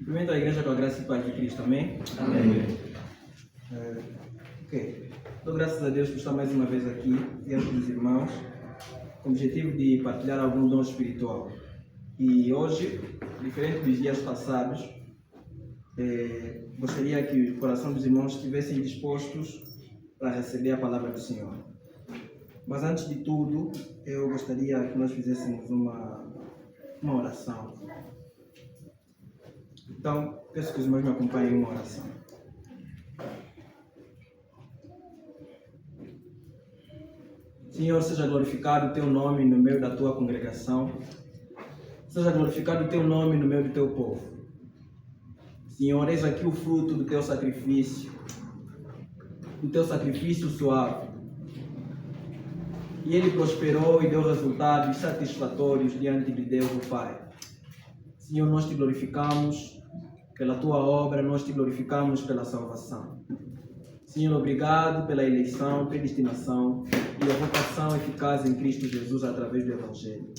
Cumprimento a igreja com a graça e paz de Cristo, amém? Amém. Ok. Dou graças a Deus por estar mais uma vez aqui, diante dos irmãos, com o objetivo de partilhar algum dom espiritual. E hoje, diferente dos dias passados, gostaria que o coração dos irmãos estivessem dispostos para receber a palavra do Senhor. Mas antes de tudo, eu gostaria que nós fizéssemos uma oração. Então, peço que os irmãos me acompanhem em uma oração. Senhor, seja glorificado o teu nome no meio da tua congregação. Seja glorificado o teu nome no meio do teu povo. Senhor, eis aqui o fruto do teu sacrifício suave. E ele prosperou e deu resultados satisfatórios diante de Deus o Pai. Senhor, nós te glorificamos pela tua obra, nós te glorificamos pela salvação. Senhor, obrigado pela eleição, predestinação e a vocação eficaz em Cristo Jesus através do Evangelho.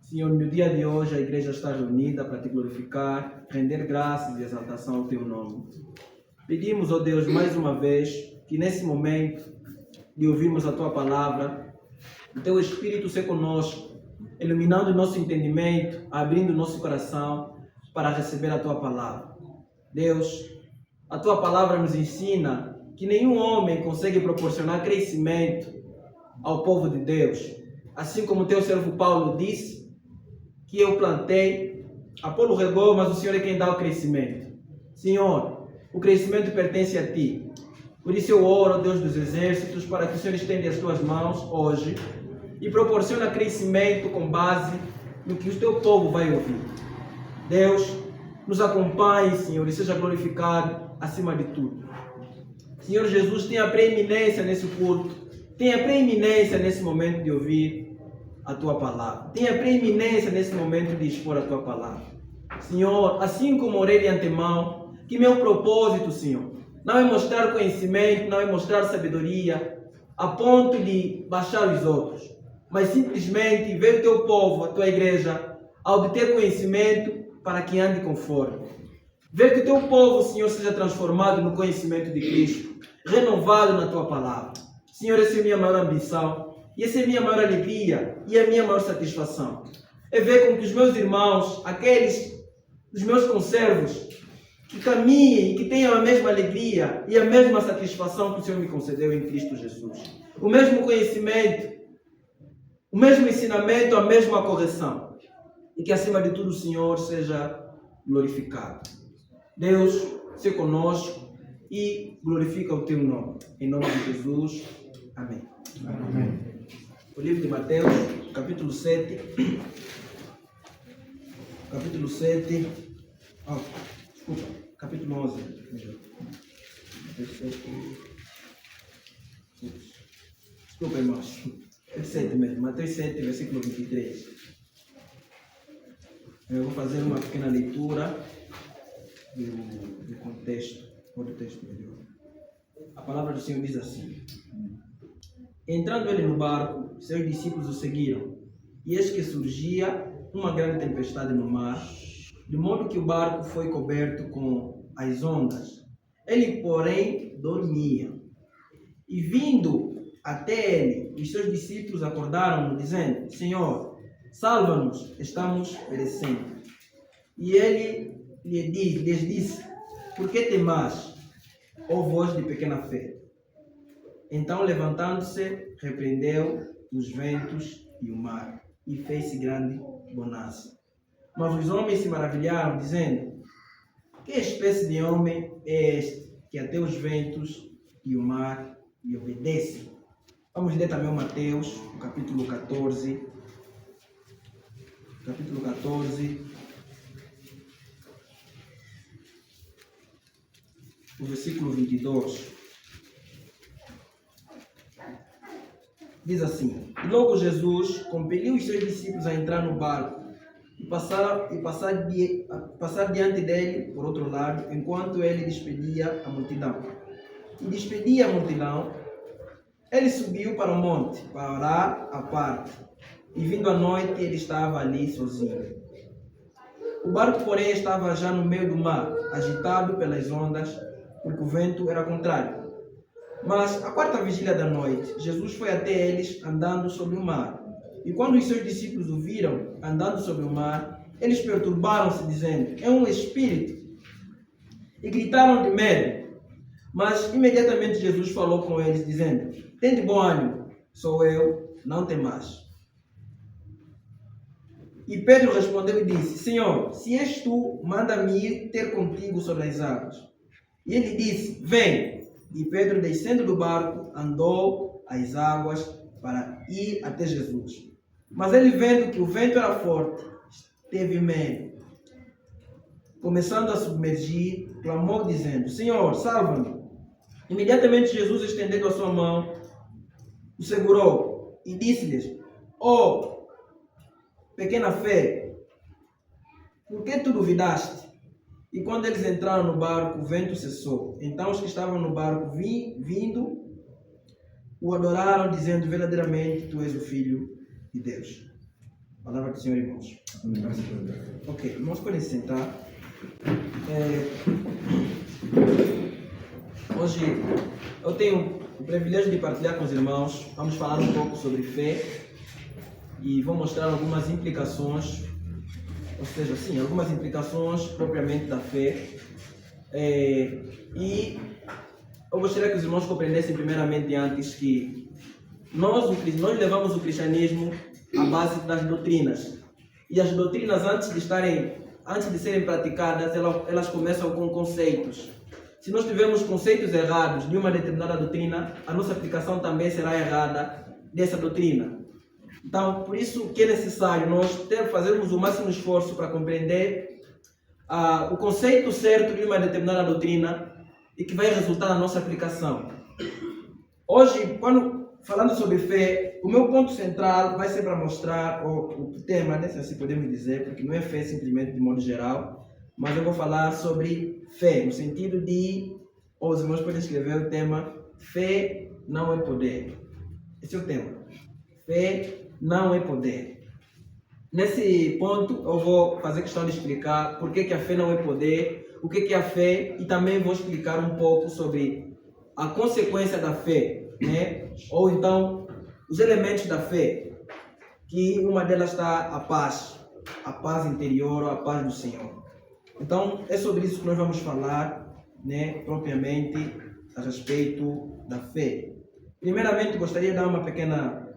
Senhor, no dia de hoje a igreja está reunida para te glorificar, render graças e exaltação ao teu nome. Pedimos, ó Deus, mais uma vez, que nesse momento de ouvirmos a tua palavra, o teu Espírito seja conosco, iluminando o nosso entendimento, abrindo o nosso coração para receber a tua palavra. Deus, a tua palavra nos ensina que nenhum homem consegue proporcionar crescimento ao povo de Deus. Assim como o teu servo Paulo disse, que eu plantei, Apolo regou, mas o Senhor é quem dá o crescimento. Senhor, o crescimento pertence a ti. Por isso eu oro, Deus dos exércitos, para que o Senhor estenda as tuas mãos hoje e proporciona crescimento com base no que o teu povo vai ouvir. Deus, nos acompanhe, Senhor, e seja glorificado acima de tudo. Senhor Jesus, tenha preeminência nesse culto, tenha preeminência nesse momento de ouvir a tua palavra, tenha preeminência nesse momento de expor a tua palavra. Senhor, assim como orei de antemão, que meu propósito, Senhor, não é mostrar conhecimento, não é mostrar sabedoria, a ponto de baixar os outros, mas simplesmente ver o teu povo, a tua igreja, a obter conhecimento para que ande conforme. Ver que o teu povo, Senhor, seja transformado no conhecimento de Cristo, renovado na tua palavra. Senhor, essa é a minha maior ambição, e essa é a minha maior alegria, e a minha maior satisfação. É ver com que os meus irmãos, os meus conservos, que caminhem e que tenham a mesma alegria e a mesma satisfação que o Senhor me concedeu em Cristo Jesus. O mesmo conhecimento, o mesmo ensinamento, a mesma correção. E que acima de tudo o Senhor seja glorificado. Deus, seja conosco e glorifica o teu nome. Em nome de Jesus. Amém. Amém. O livro de Mateus, capítulo 7. Capítulo 7. Capítulo 11. Desculpa, irmãos. É 7 mesmo. Mateus 7, versículo 23. Eu vou fazer uma pequena leitura do contexto, ou do texto melhor. A palavra do Senhor diz assim: entrando ele no barco, seus discípulos o seguiram, e eis que surgia uma grande tempestade no mar, de modo que o barco foi coberto com as ondas. Ele, porém, dormia. E vindo até ele, os seus discípulos acordaram-no, dizendo: Senhor, salva-nos, estamos perecendo. E ele lhes disse: por que temais, ó vós de pequena fé? Então, levantando-se, repreendeu os ventos e o mar, e fez-se grande bonança. Mas os homens se maravilharam, dizendo: que espécie de homem é este, que até os ventos e o mar lhe obedecem? Vamos ler também o Mateus, capítulo 14. Capítulo 14. O versículo 22. Diz assim: e logo Jesus compeliu os seus discípulos a entrar no barco e passar diante dele, por outro lado, enquanto ele despedia a multidão. E despedia a multidão, ele subiu para o monte, para orar à parte. E vindo à noite, ele estava ali sozinho. O barco, porém, estava já no meio do mar, agitado pelas ondas, porque o vento era contrário. Mas, à quarta vigília da noite, Jesus foi até eles andando sobre o mar. E quando os seus discípulos o viram andando sobre o mar, eles perturbaram-se, dizendo: é um espírito. E gritaram de medo. Mas, imediatamente, Jesus falou com eles, dizendo: tende bom ânimo, sou eu, não temais. E Pedro respondeu e disse: Senhor, se és tu, manda-me ir ter contigo sobre as águas. E ele disse: vem. E Pedro, descendo do barco, andou às águas para ir até Jesus. Mas ele, vendo que o vento era forte, teve medo. Começando a submergir, clamou dizendo: Senhor, salva-me. Imediatamente Jesus, estendendo a sua mão, o segurou e disse-lhes: oh, pequena fé, por que tu duvidaste? E quando eles entraram no barco, o vento cessou. Então os que estavam no barco vindo o adoraram, dizendo: verdadeiramente tu és o Filho de Deus. Palavra do Senhor, irmãos. Ok, irmãos, podem se sentar. Hoje eu tenho o privilégio de partilhar com os irmãos. Vamos falar um pouco sobre fé e vou mostrar algumas implicações, ou seja, sim, algumas implicações propriamente da fé. E eu gostaria que os irmãos compreendessem primeiramente antes que nós levamos o cristianismo à base das doutrinas. E as doutrinas, antes de serem praticadas, elas começam com conceitos. Se nós tivermos conceitos errados de uma determinada doutrina, a nossa aplicação também será errada dessa doutrina. Então, por isso que é necessário nós fazermos o máximo esforço para compreender o conceito certo de uma determinada doutrina e que vai resultar na nossa aplicação. Hoje, falando sobre fé, o meu ponto central vai ser para mostrar o tema, né, se assim podemos dizer, porque não é fé simplesmente de modo geral, mas eu vou falar sobre fé, no sentido de, os irmãos podem escrever o tema: fé não é poder. Esse é o tema. Fé não é poder. Nesse ponto, eu vou fazer questão de explicar por que a fé não é poder, o que é a fé, e também vou explicar um pouco sobre a consequência da fé, né? Ou então, os elementos da fé, que uma delas está a paz interior, a paz do Senhor. Então, é sobre isso que nós vamos falar, né, propriamente a respeito da fé. Primeiramente, gostaria de dar uma pequena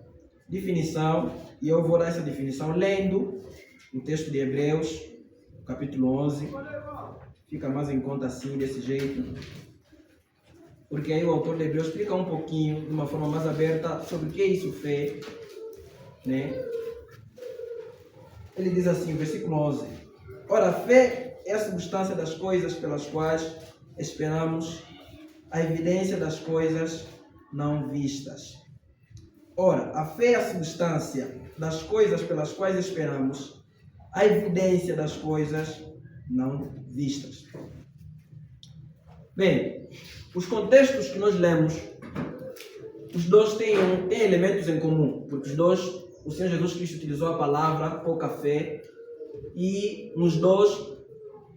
definição, e eu vou dar essa definição lendo o texto de Hebreus, capítulo 11. Fica mais em conta assim, desse jeito, porque aí o autor de Hebreus explica um pouquinho, de uma forma mais aberta, sobre o que é isso fé, né? Ele diz assim, versículo 11: ora, a fé é a substância das coisas pelas quais esperamos, a evidência das coisas não vistas. Ora, a fé é a substância das coisas pelas quais esperamos, a evidência das coisas não vistas. Bem, os contextos que nós lemos, os dois têm elementos em comum, porque os dois, o Senhor Jesus Cristo utilizou a palavra pouca fé, e nos dois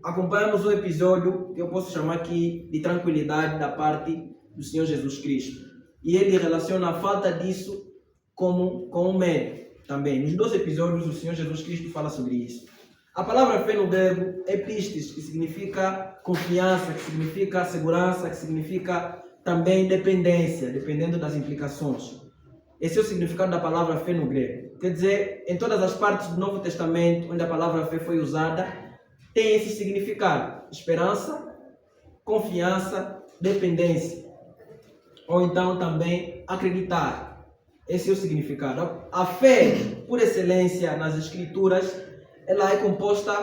acompanhamos um episódio que eu posso chamar aqui de tranquilidade da parte do Senhor Jesus Cristo. E ele relaciona a falta disso com o medo também. Nos dois episódios o Senhor Jesus Cristo fala sobre isso. A palavra fé no grego é pistis, que significa confiança, que significa segurança, que significa também dependência, dependendo das implicações. Esse é o significado da palavra fé no grego. Quer dizer, em todas as partes do Novo Testamento onde a palavra fé foi usada, tem esse significado: esperança, confiança, dependência. Ou então também acreditar. Esse é o significado. A fé, por excelência nas Escrituras, ela é composta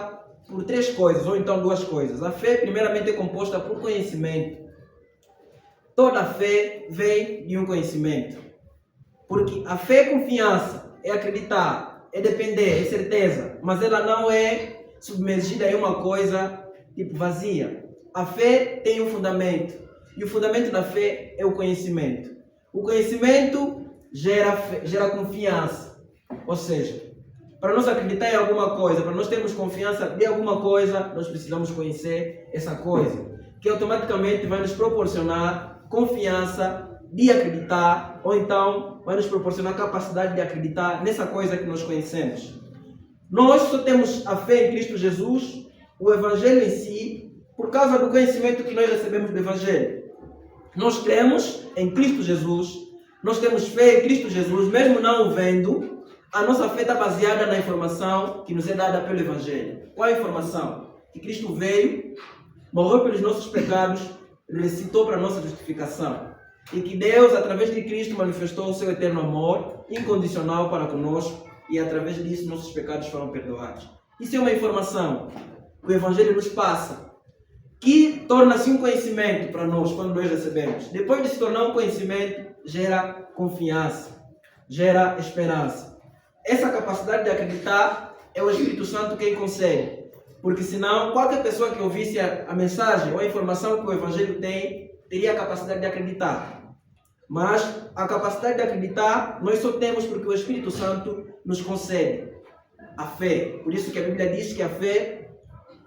por três coisas, ou então duas coisas. A fé, primeiramente, é composta por conhecimento. Toda fé vem de um conhecimento. Porque a fé é confiança, é acreditar, é depender, é certeza, mas ela não é submergida em uma coisa tipo vazia. A fé tem um fundamento, e o fundamento da fé é o conhecimento. O conhecimento gera confiança, ou seja, Para nós acreditar em alguma coisa, para nós termos confiança de alguma coisa, nós precisamos conhecer essa coisa, que automaticamente vai nos proporcionar confiança de acreditar, ou então vai nos proporcionar capacidade de acreditar nessa coisa que nós conhecemos. Nós só temos a fé em Cristo Jesus, o Evangelho em si, por causa do conhecimento que nós recebemos do Evangelho. Nós cremos em Cristo Jesus, nós temos fé em Cristo Jesus, mesmo não o vendo. A nossa fé está baseada na informação que nos é dada pelo Evangelho. Qual é a informação? Que Cristo veio, morreu pelos nossos pecados, ressuscitou para a nossa justificação. E que Deus, através de Cristo, manifestou o seu eterno amor incondicional para conosco, e através disso nossos pecados foram perdoados. Isso é uma informação que o Evangelho nos passa, que torna-se um conhecimento para nós quando nós recebemos. Depois de se tornar um conhecimento, gera confiança, gera esperança. Essa capacidade de acreditar é o Espírito Santo quem concede. Porque senão, qualquer pessoa que ouvisse a mensagem ou a informação que o Evangelho tem, teria a capacidade de acreditar. Mas a capacidade de acreditar nós só temos porque o Espírito Santo nos concede a fé. Por isso que a Bíblia diz que a fé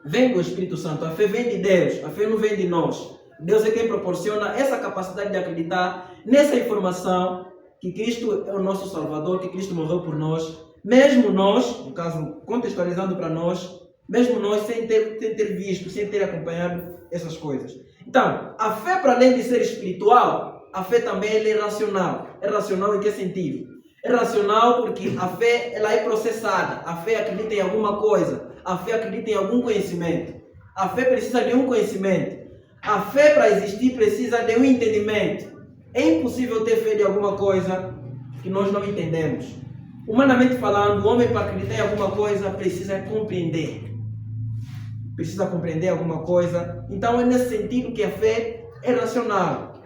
vem do Espírito Santo, a fé vem de Deus, a fé não vem de nós. Deus é quem proporciona essa capacidade de acreditar nessa informação que Cristo é o nosso Salvador, que Cristo morreu por nós, mesmo nós, no caso, contextualizando para nós, mesmo nós sem ter visto, sem ter acompanhado essas coisas. Então, a fé, para além de ser espiritual, a fé também é racional. É racional em que sentido? É racional porque a fé ela é processada. A fé acredita em alguma coisa. A fé acredita em algum conhecimento. A fé precisa de um conhecimento. A fé, para existir, precisa de um entendimento. É impossível ter fé de alguma coisa que nós não entendemos. Humanamente falando, o homem, para acreditar em alguma coisa, precisa compreender. Precisa compreender alguma coisa. Então é nesse sentido que a fé é racional.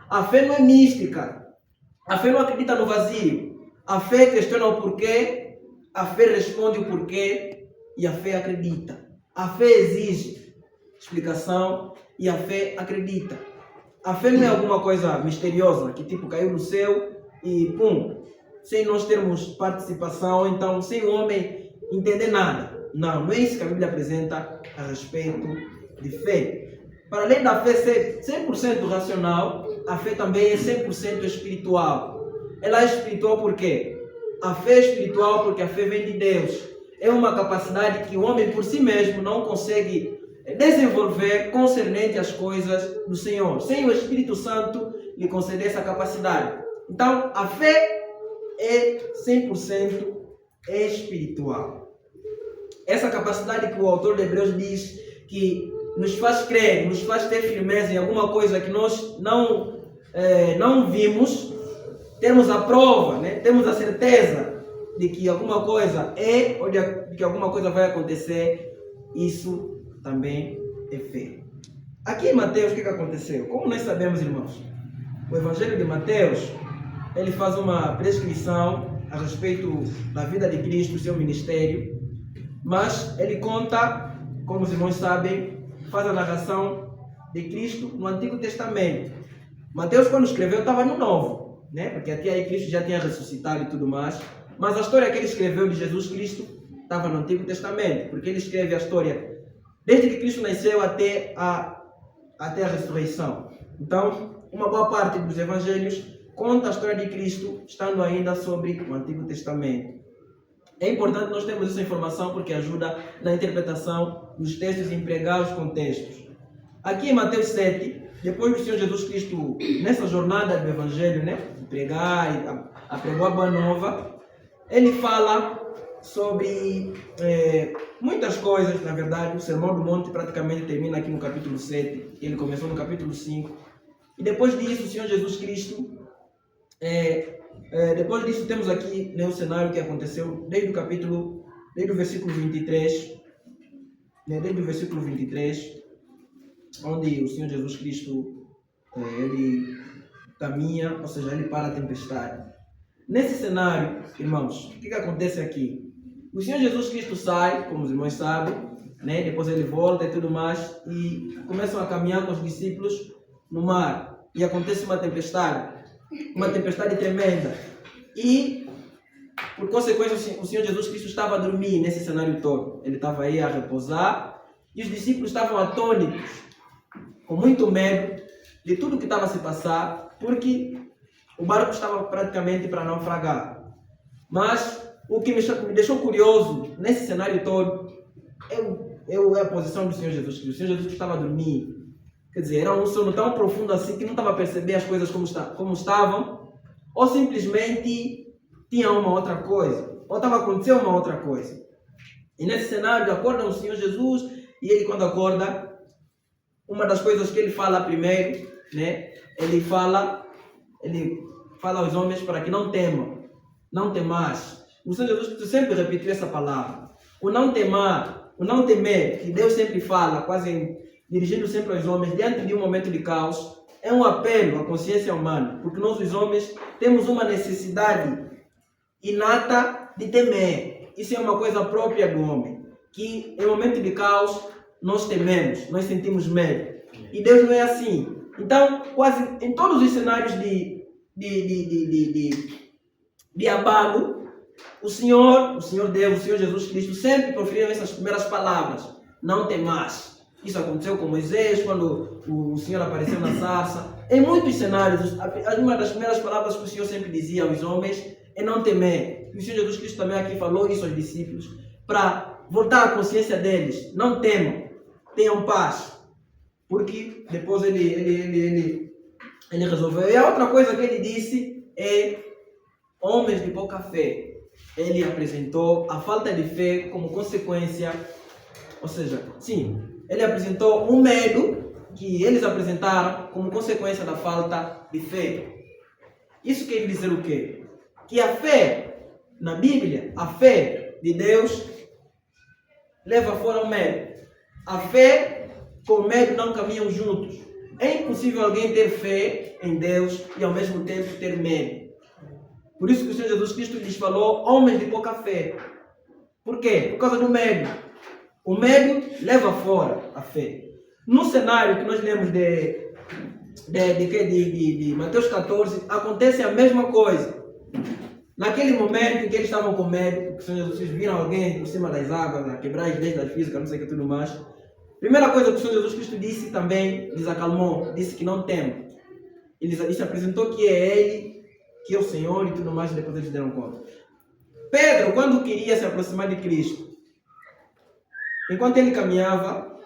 A fé não é mística. A fé não acredita no vazio. A fé questiona o porquê. A fé responde o porquê. E a fé acredita. A fé exige explicação. E a fé acredita. A fé não é alguma coisa misteriosa que tipo caiu do céu e pum, sem nós termos participação, então sem o homem entender nada. Não é isso que a Bíblia apresenta a respeito de fé. Para além da fé ser 100% racional, a fé também é 100% espiritual. Ela é espiritual por quê? A fé é espiritual porque a fé vem de Deus. É uma capacidade que o homem por si mesmo não consegue desenvolver concernente às coisas do Senhor. Sem o Espírito Santo lhe conceder essa capacidade. Então, a fé é 100% espiritual. Essa capacidade que o autor de Hebreus diz que nos faz crer, nos faz ter firmeza em alguma coisa que nós não vimos, temos a prova, né? Temos a certeza de que alguma coisa é ou de que alguma coisa vai acontecer, isso também é fé. Aqui em Mateus, o que aconteceu? Como nós sabemos, irmãos, o Evangelho de Mateus, ele faz uma prescrição a respeito da vida de Cristo, seu ministério, mas ele conta, como os irmãos sabem, faz a narração de Cristo no Antigo Testamento. Mateus, quando escreveu, estava no Novo, né? Porque até aí Cristo já tinha ressuscitado e tudo mais, mas a história que ele escreveu de Jesus Cristo estava no Antigo Testamento, porque ele escreve a história desde que Cristo nasceu até a ressurreição. Então, uma boa parte dos evangelhos conta a história de Cristo estando ainda sobre o Antigo Testamento. É importante nós termos essa informação porque ajuda na interpretação dos textos e empregar os contextos. Aqui em Mateus 7, depois do Senhor Jesus Cristo, nessa jornada do evangelho, né, pregar, pregou a boa nova, ele fala sobre muitas coisas, na verdade. O Sermão do Monte praticamente termina aqui no capítulo 7, ele começou no capítulo 5. E depois disso, o Senhor Jesus Cristo, depois disso temos aqui, né, o cenário que aconteceu desde o versículo 23, né, desde o versículo 23, onde o Senhor Jesus Cristo, ele caminha, ou seja, ele para a tempestade. Nesse cenário, irmãos, o que acontece aqui? O Senhor Jesus Cristo sai, como os irmãos sabem, né? Depois ele volta e tudo mais, e começam a caminhar com os discípulos no mar. E acontece uma tempestade tremenda. E Por consequência, o Senhor Jesus Cristo estava a dormir nesse cenário todo. Ele estava aí a repousar e os discípulos estavam atônitos, com muito medo de tudo que estava a se passar, porque o barco estava praticamente para naufragar. Mas o que me deixou curioso nesse cenário todo é a posição do Senhor Jesus Cristo. O Senhor Jesus Cristo estava a dormir. Quer dizer, era um sono tão profundo assim que não estava a perceber as coisas como estavam, ou simplesmente tinha uma outra coisa, ou estava acontecendo uma outra coisa. E nesse cenário acorda o Senhor Jesus, e ele, quando acorda, uma das coisas que ele fala primeiro, né, ele fala aos homens para que não temam, não temais. O Senhor Jesus sempre repetiu essa palavra. O não temer, que Deus sempre fala, quase dirigindo sempre aos homens, diante de um momento de caos, é um apelo à consciência humana, porque nós, os homens, temos uma necessidade inata de temer. Isso é uma coisa própria do homem, que em momento de caos nós tememos, nós sentimos medo. E Deus não é assim. Então, quase em todos os cenários de abalo, o Senhor Deus, o Senhor Jesus Cristo sempre proferiu essas primeiras palavras: não temais. Isso aconteceu com Moisés, quando o Senhor apareceu na sarça. Em muitos cenários, uma das primeiras palavras que o Senhor sempre dizia aos homens é não temer. E o Senhor Jesus Cristo também aqui falou isso aos discípulos, para voltar à consciência deles: não temam, tenham paz. Porque depois ele resolveu. E a outra coisa que ele disse é: homens de pouca fé. Ele apresentou a falta de fé como consequência, ou seja, sim, ele apresentou um medo que eles apresentaram como consequência da falta de fé. Isso quer dizer o quê? Que a fé, na Bíblia, a fé de Deus leva fora o medo. A fé com o medo não caminham juntos. É impossível alguém ter fé em Deus e ao mesmo tempo ter medo. Por isso que o Senhor Jesus Cristo lhes falou: homens de pouca fé. Por quê? Por causa do medo. O medo leva fora a fé. No cenário que nós lemos de Mateus 14, acontece a mesma coisa. Naquele momento em que eles estavam com medo, que vocês viram alguém por cima das águas, a quebrar as leis da física, não sei o que tudo mais. Primeira coisa que o Senhor Jesus Cristo disse também, lhes acalmou, disse que não temam. Ele se apresentou que é Ele, que é o Senhor e tudo mais, e depois eles deram conta. Pedro, quando queria se aproximar de Cristo, enquanto ele caminhava,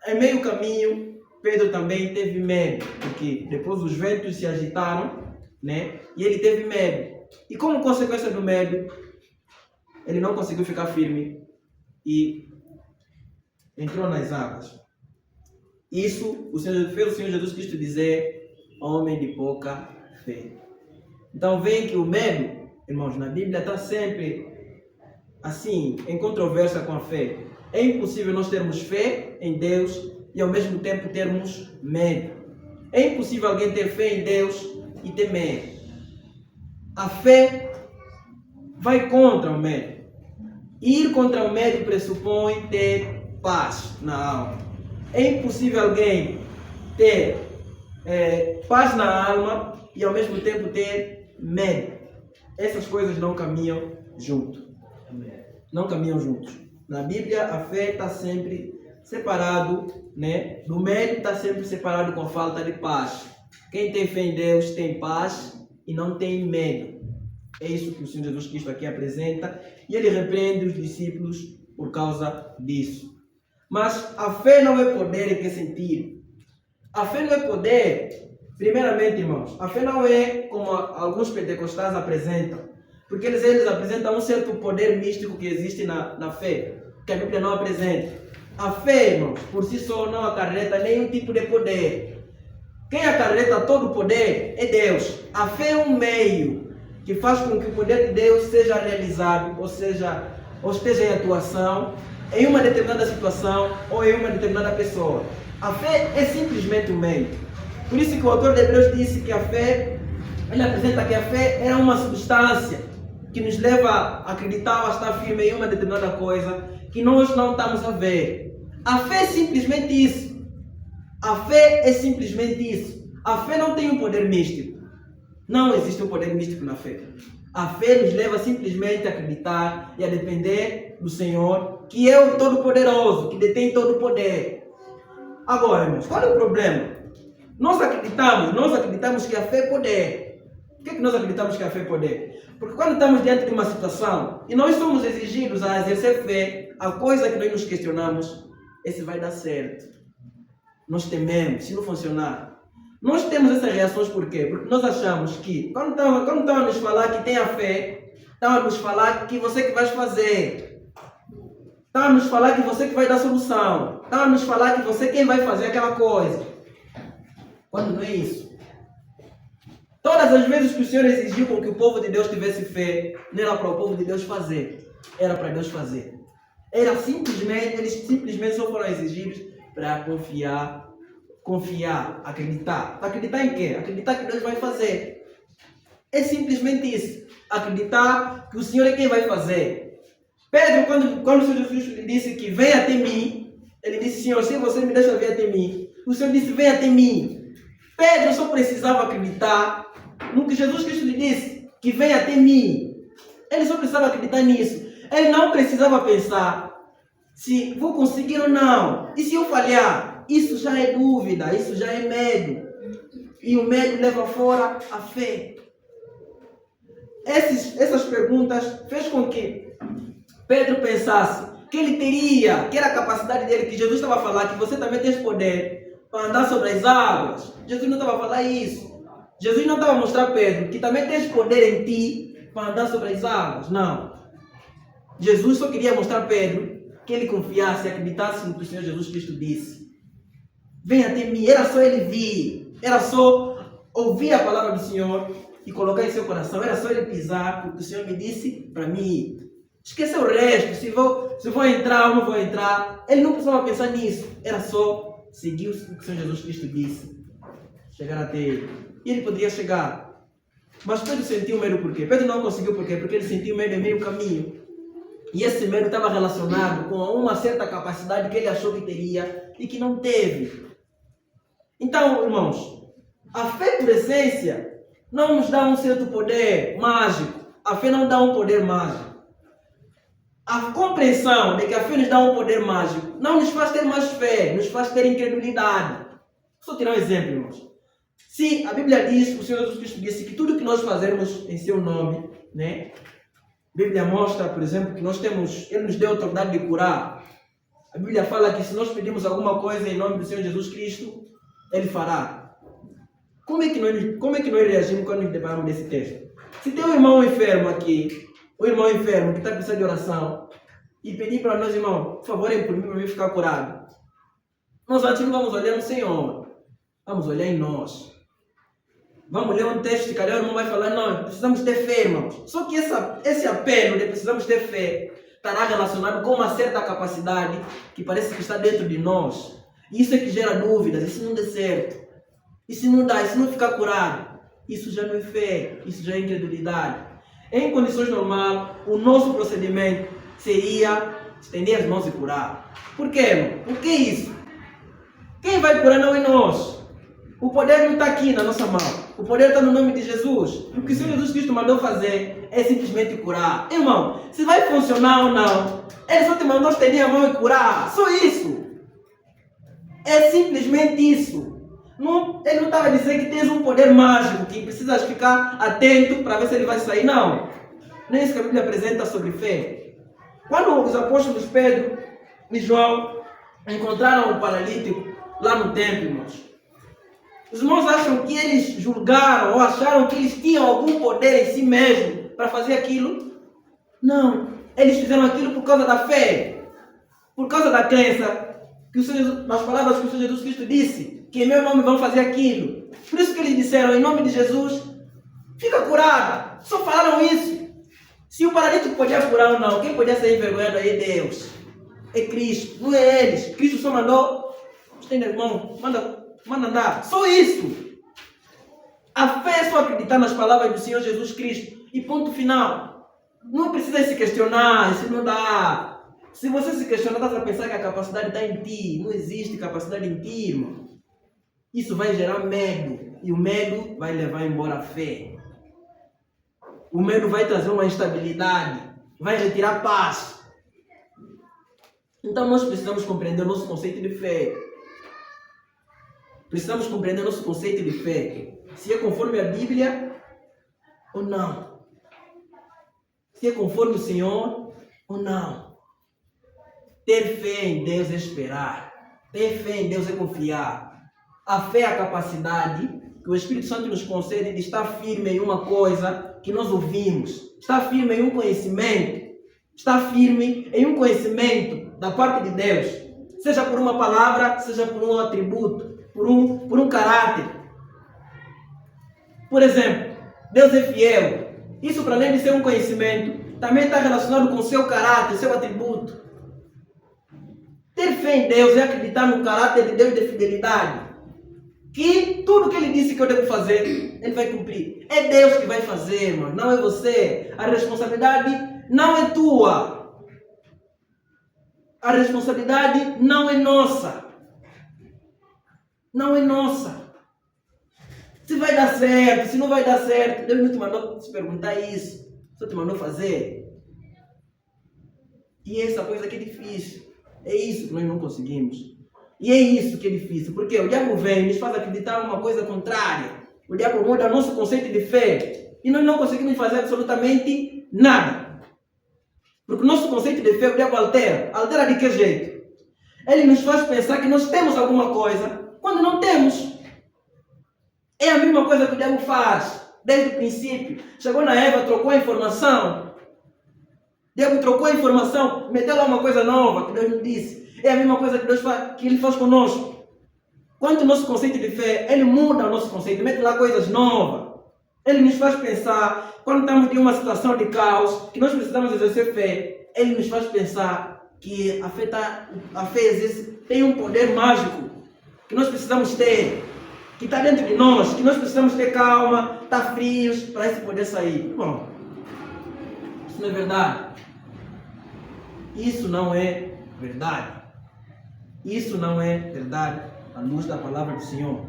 em meio caminho, Pedro também teve medo, porque depois os ventos se agitaram, né? E ele teve medo. E como consequência do medo, ele não conseguiu ficar firme e entrou nas águas. Isso fez o Senhor Jesus Cristo dizer: homem de pouca fé. Então vem que o medo, irmãos, na Bíblia está sempre assim, em controvérsia com a fé. É impossível nós termos fé em Deus e ao mesmo tempo termos medo. É impossível alguém ter fé em Deus e temer. A fé vai contra o medo. Ir contra o medo pressupõe ter paz na alma. É impossível alguém ter paz na alma e ao mesmo tempo ter medo. Essas coisas não caminham junto. Não caminham juntos. Na Bíblia, a fé está sempre separado, né? Do medo está sempre separado com a falta de paz. Quem tem fé em Deus tem paz e não tem medo. É isso que o Senhor Jesus Cristo aqui apresenta. E ele repreende os discípulos por causa disso. Mas a fé não é poder em que sentido? A fé não é poder, primeiramente, irmãos, a fé não é como alguns pentecostais apresentam. Porque eles apresentam um certo poder místico que existe na fé, que a Bíblia não apresenta. A fé, irmãos, por si só não acarreta nenhum tipo de poder. Quem acarreta todo o poder é Deus. A fé é um meio que faz com que o poder de Deus seja realizado, ou esteja em atuação, em uma determinada situação ou em uma determinada pessoa. A fé é simplesmente um meio. Por isso que o autor de Hebreus disse que a fé, ele apresenta que a fé é uma substância que nos leva a acreditar ou a estar firme em uma determinada coisa que nós não estamos a ver. A fé é simplesmente isso. A fé é simplesmente isso. A fé não tem um poder místico. Não existe um poder místico na fé. A fé nos leva simplesmente a acreditar e a depender do Senhor, que é o Todo-Poderoso, que detém todo o poder. Agora, irmãos, qual é o problema? Nós acreditamos que a fé é poder. Por que nós acreditamos que a fé é poder? Porque quando estamos diante de uma situação e nós somos exigidos a exercer fé, a coisa que nós nos questionamos é se vai dar certo. Nós tememos, se não funcionar. Nós temos essas reações por quê? Porque nós achamos que, quando estão a nos falar que tem a fé, estão a nos falar que você que vai fazer. Estão a nos falar que você que vai dar solução. Estão a nos falar que você quem vai fazer aquela coisa. Quando não é isso. Todas as vezes que o Senhor exigiu que o povo de Deus tivesse fé, não era para o povo de Deus fazer. Era para Deus fazer. Eles simplesmente só foram exigidos para confiar, acreditar. Acreditar em quê? Acreditar que Deus vai fazer. É simplesmente isso. Acreditar que o Senhor é quem vai fazer. Pedro, quando o Senhor Jesus lhe disse que venha até mim, ele disse, Senhor, se você me deixa vir até mim, o Senhor disse, venha até mim. Pedro só precisava acreditar no que Jesus Cristo lhe disse, que venha até mim. Ele só precisava acreditar nisso. Ele não precisava pensar se vou conseguir ou não. E se eu falhar? Isso já é dúvida, isso já é medo. E o medo leva fora a fé. Essas perguntas fez com que Pedro pensasse que ele teria, que era a capacidade dele, que Jesus estava a falar, que você também tem poder para andar sobre as águas. Jesus não estava a falar isso. Jesus não estava a mostrar a Pedro que também tens poder em ti para andar sobre as águas. Não. Jesus só queria mostrar a Pedro que ele confiasse e acreditasse no que o Senhor Jesus Cristo disse. Venha até mim. Era só ele vir. Era só ouvir a palavra do Senhor e colocar em seu coração. Era só ele pisar o que o Senhor me disse para mim. Esqueça o resto. Se vou entrar ou não vou entrar. Ele não precisava pensar nisso. Era só seguir o que o Senhor Jesus Cristo disse. Chegar até ele. E ele poderia chegar. Mas Pedro sentiu medo por quê? Pedro não conseguiu por quê? Porque ele sentiu medo em meio caminho. E esse medo estava relacionado com uma certa capacidade que ele achou que teria e que não teve. Então, irmãos, a fé por essência não nos dá um certo poder mágico. A fé não dá um poder mágico. A compreensão de que a fé nos dá um poder mágico não nos faz ter mais fé, nos faz ter incredulidade. Só tirar um exemplo, irmãos. Se a Bíblia diz, o Senhor Jesus Cristo disse que tudo que nós fazemos em seu nome, né? A Bíblia mostra, por exemplo, que Ele nos deu a autoridade de curar. A Bíblia fala que se nós pedimos alguma coisa em nome do Senhor Jesus Cristo, Ele fará. Como é que nós reagimos quando nos deparamos desse texto? Se tem um irmão enfermo aqui, um irmão enfermo que está precisando de oração, e pedir para nós, irmão, por favor, por mim, para mim ficar curado. Nós antes não vamos olhar no Senhor, vamos olhar em nós. Vamos ler um texto e cada irmão vai falar, não, precisamos ter fé, irmãos. Só que esse apelo de precisamos ter fé estará relacionado com uma certa capacidade que parece que está dentro de nós. E isso é que gera dúvidas, e se não der certo? E se não dá, e se não ficar curado? Isso já não é fé, isso já é incredulidade. Em condições normais, o nosso procedimento seria estender as mãos e curar. Por quê, irmão? Por que isso? Quem vai curar não é nós. O poder não está aqui na nossa mão. O poder está no nome de Jesus. O que o Senhor Jesus Cristo mandou fazer é simplesmente curar. Irmão, se vai funcionar ou não, Ele só te mandou estender a mão e curar. Só isso. É simplesmente isso. Ele não estava a dizer que tens um poder mágico, que precisas ficar atento para ver se ele vai sair. Não. Não é isso que a Bíblia apresenta sobre fé. Quando os apóstolos Pedro e João encontraram o paralítico lá no templo, irmãos, os irmãos acham que eles julgaram ou acharam que eles tinham algum poder em si mesmo para fazer aquilo? Não. Eles fizeram aquilo por causa da fé. Por causa da crença nas palavras que o Senhor Jesus Cristo disse, que em meu nome vão fazer aquilo. Por isso que eles disseram, em nome de Jesus, fica curada. Só falaram isso. Se o paralítico podia curar ou não, quem podia ser envergonhado aí é Deus. É Cristo, não é eles. Cristo só mandou, estende as mãos, manda andar. Só isso. A fé é só acreditar nas palavras do Senhor Jesus Cristo. E ponto final. Não precisa se questionar, se não dá. Se você se questionar, está a pensar que a capacidade está em ti. Não existe capacidade em ti, irmão. Isso vai gerar medo. E o medo vai levar embora a fé. O medo vai trazer uma instabilidade, vai retirar paz. Então nós precisamos compreender o nosso conceito de fé. Precisamos compreender o nosso conceito de fé. Se é conforme a Bíblia ou não. Se é conforme o Senhor ou não. Ter fé em Deus é esperar. Ter fé em Deus é confiar. A fé é a capacidade que o Espírito Santo nos concede de estar firme em uma coisa que nós ouvimos. Estar firme em um conhecimento. Estar firme em um conhecimento da parte de Deus. Seja por uma palavra, seja por um atributo, por um caráter. Por exemplo, Deus é fiel. Isso, para além de ser um conhecimento, também está relacionado com o seu caráter, seu atributo. Ter fé em Deus é acreditar no caráter de Deus de fidelidade. Que tudo que Ele disse que eu devo fazer, Ele vai cumprir. É Deus que vai fazer, mano. Não é você. A responsabilidade não é tua. A responsabilidade não é nossa. Não é nossa. Se vai dar certo, se não vai dar certo, Deus não te mandou se perguntar isso. Só te mandou fazer. E essa coisa que é difícil. É isso que nós não conseguimos. E é isso que é difícil. Porque o diabo vem e nos faz acreditar em uma coisa contrária. O diabo muda o nosso conceito de fé. E nós não conseguimos fazer absolutamente nada. Porque o nosso conceito de fé, o diabo altera. Altera de que jeito? Ele nos faz pensar que nós temos alguma coisa quando não temos. É a mesma coisa que o diabo faz desde o princípio. Chegou na Eva, trocou a informação. O diabo trocou a informação, meteu lá uma coisa nova que Deus nos disse. É a mesma coisa que Deus faz, que Ele faz conosco. Quanto ao nosso conceito de fé, Ele muda o nosso conceito, mete lá coisas novas. Ele nos faz pensar, quando estamos em uma situação de caos, que nós precisamos exercer fé, Ele nos faz pensar que a fé existe, tem um poder mágico que nós precisamos ter, que está dentro de nós, que nós precisamos ter calma, estar frios para esse poder sair. Bom, isso não é verdade. Isso não é verdade. Isso não é verdade à luz da palavra do Senhor.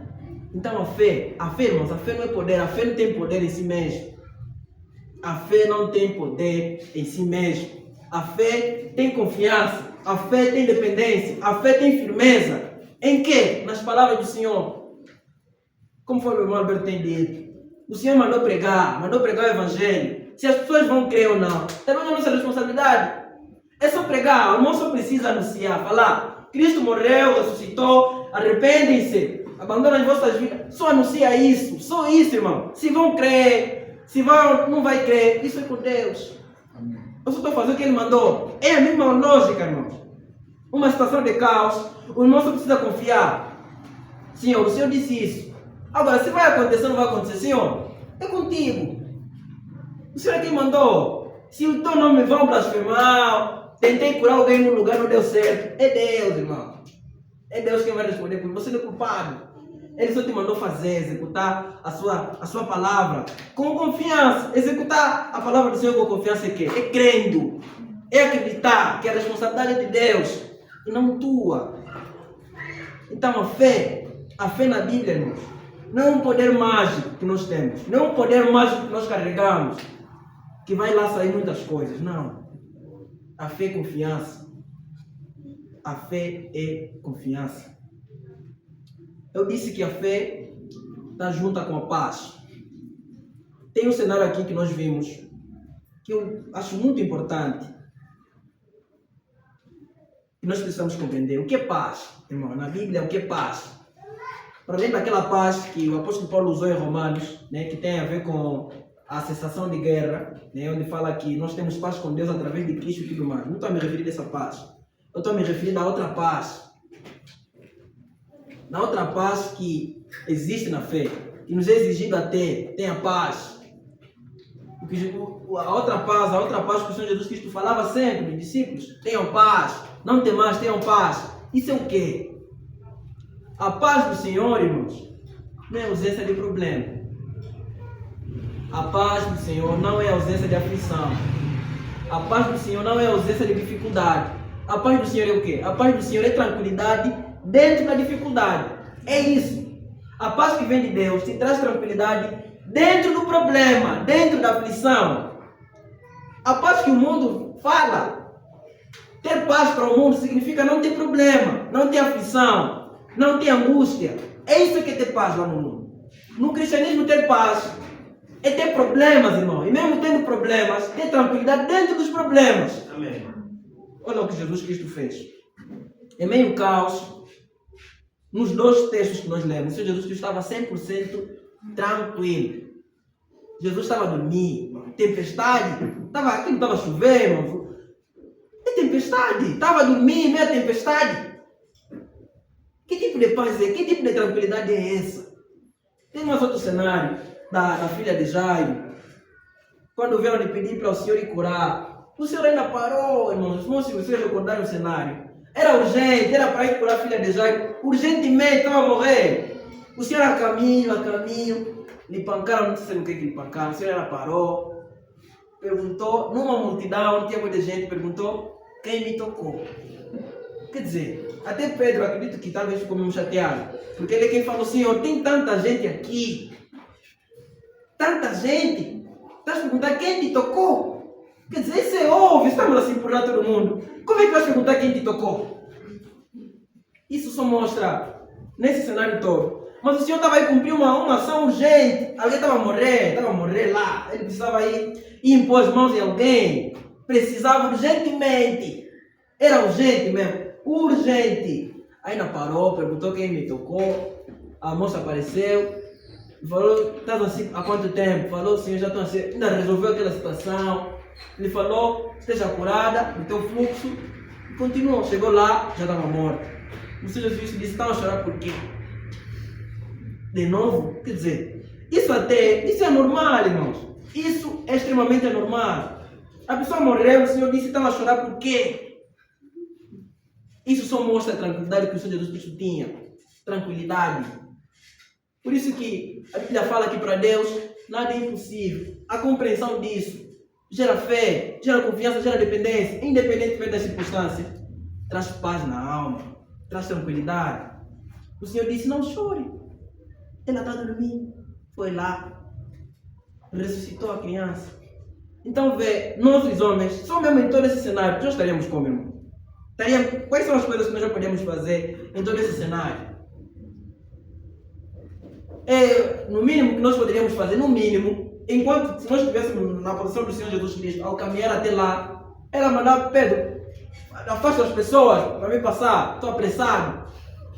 Então a fé, irmãos, a fé não é poder, a fé não tem poder em si mesmo. A fé não tem poder em si mesmo. A fé tem confiança, a fé tem dependência, a fé tem firmeza. Em quê? Nas palavras do Senhor. Como foi o irmão Alberto tem dito. O Senhor mandou pregar o Evangelho. Se as pessoas vão crer ou não, também é a nossa responsabilidade. É só pregar, o irmão só precisa anunciar, falar. Cristo morreu, ressuscitou, arrependem-se, abandonam as vossas vidas. Só anuncia isso, só isso, irmão. Se vão crer, se vão, não vai crer, isso é com Deus. Amém. Eu só estou fazendo o que Ele mandou. É a mesma lógica, irmãos. Uma situação de caos, o irmão só precisa confiar. Senhor, o Senhor disse isso. Agora, se vai acontecer ou não vai acontecer, Senhor, é contigo. O Senhor é quem mandou. Se o teu nome vão blasfemar, tentei curar alguém no lugar, não deu certo. É Deus, irmão. É Deus quem vai responder por você, não é culpado. Ele só te mandou fazer, executar a sua palavra com confiança. Executar a palavra do Senhor com confiança é o quê? É crendo. É acreditar que a responsabilidade é de Deus e não tua. Então a fé na Bíblia, irmãos, não é um poder mágico que nós temos. Não é um poder mágico que nós carregamos, que vai lá sair muitas coisas. Não. A fé é confiança. A fé é confiança. Eu disse que a fé está junta com a paz. Tem um cenário aqui que nós vimos, que eu acho muito importante, que nós precisamos compreender. O que é paz, irmão? Na Bíblia, o que é paz? Para além daquela paz que o apóstolo Paulo usou em Romanos, né, que tem a ver com a cessação de guerra, né, onde fala que nós temos paz com Deus através de Cristo e tudo mais. Não estou a me referir a essa paz. Eu estou a me referir a outra paz. Na outra paz que existe na fé, que nos é exigido a ter, tenha paz. A outra paz que o Senhor Jesus Cristo falava sempre dos discípulos, tenham paz, não temais, tenham paz. Isso é o quê? A paz do Senhor, irmãos, não é ausência de problema. A paz do Senhor não é ausência de aflição. A paz do Senhor não é ausência de dificuldade. A paz do Senhor é o quê? A paz do Senhor é tranquilidade dentro da dificuldade. É isso. A paz que vem de Deus te traz tranquilidade dentro do problema, dentro da aflição. A paz que o mundo fala. Ter paz para o mundo significa não ter problema, não ter aflição, não ter angústia. É isso que é ter paz lá no mundo. No cristianismo, ter paz é ter problemas, irmão. E mesmo tendo problemas, ter tranquilidade dentro dos problemas. Amém. Olha o que Jesus Cristo fez. Em meio ao caos, nos dois textos que nós lemos, o Senhor Jesus Cristo estava 100% tranquilo. Jesus estava a dormir, tempestade, aqui não estava chovendo, irmão. É tempestade, estava a dormir, meia tempestade. Que tipo de paz é? Que tipo de tranquilidade é essa? Tem mais outro cenário da filha de Jairo. Quando vieram lhe pedir para o Senhor ir curar, o Senhor ainda parou, irmãos. Se vocês recordarem o cenário, era urgente, era para ir curar a filha de Jairo. Urgentemente, estava a morrer. O Senhor a caminho, lhe pancaram, não sei o que lhe pancaram. O Senhor ainda parou, perguntou, numa multidão, onde tinha muita gente, perguntou: quem me tocou? Quer dizer, até Pedro, acredito que talvez ficou mesmo chateado, porque ele é quem falou: Senhor, tem tanta gente aqui, tanta gente, estás a perguntar quem te tocou? Quer dizer, isso é óbvio, estamos assim por lá todo mundo. Como é que vais perguntar quem te tocou? Isso só mostra, nesse cenário todo, mas o Senhor estava a cumprir uma ação urgente. Alguém estava a morrer lá, ele precisava ir e impor as mãos em alguém, precisava urgentemente, era urgente mesmo, urgente. Ainda parou, perguntou quem me tocou, a moça apareceu, falou: estás assim há quanto tempo? Falou: Senhor, já estou assim, ainda resolveu aquela situação. Ele falou: esteja curada do teu fluxo, e continuou, chegou lá, já estava morta. O Senhor Jesus disse: estava a chorar por quê? De novo, quer dizer, isso é normal, irmãos. Isso é extremamente anormal. A pessoa morreu, o Senhor disse: estava a chorar por quê? Isso só mostra a tranquilidade que o Senhor Jesus Cristo tinha. Tranquilidade. Por isso que a Bíblia fala que para Deus nada é impossível. A compreensão disso gera fé, gera confiança, gera dependência, independentemente das circunstâncias. Traz paz na alma, traz tranquilidade. O Senhor disse: não chore. Ela está dormindo. Foi lá, ressuscitou a criança. Então vê, nós os homens, só mesmo em todo esse cenário, já estaríamos como, irmão? Quais são as coisas que nós já podemos fazer em todo esse cenário? No mínimo que nós poderíamos fazer, no mínimo, enquanto se nós estivéssemos na posição do Senhor Jesus Cristo, ao caminhar até lá, era mandar: Pedro, afasta as pessoas para me passar, estou apressado.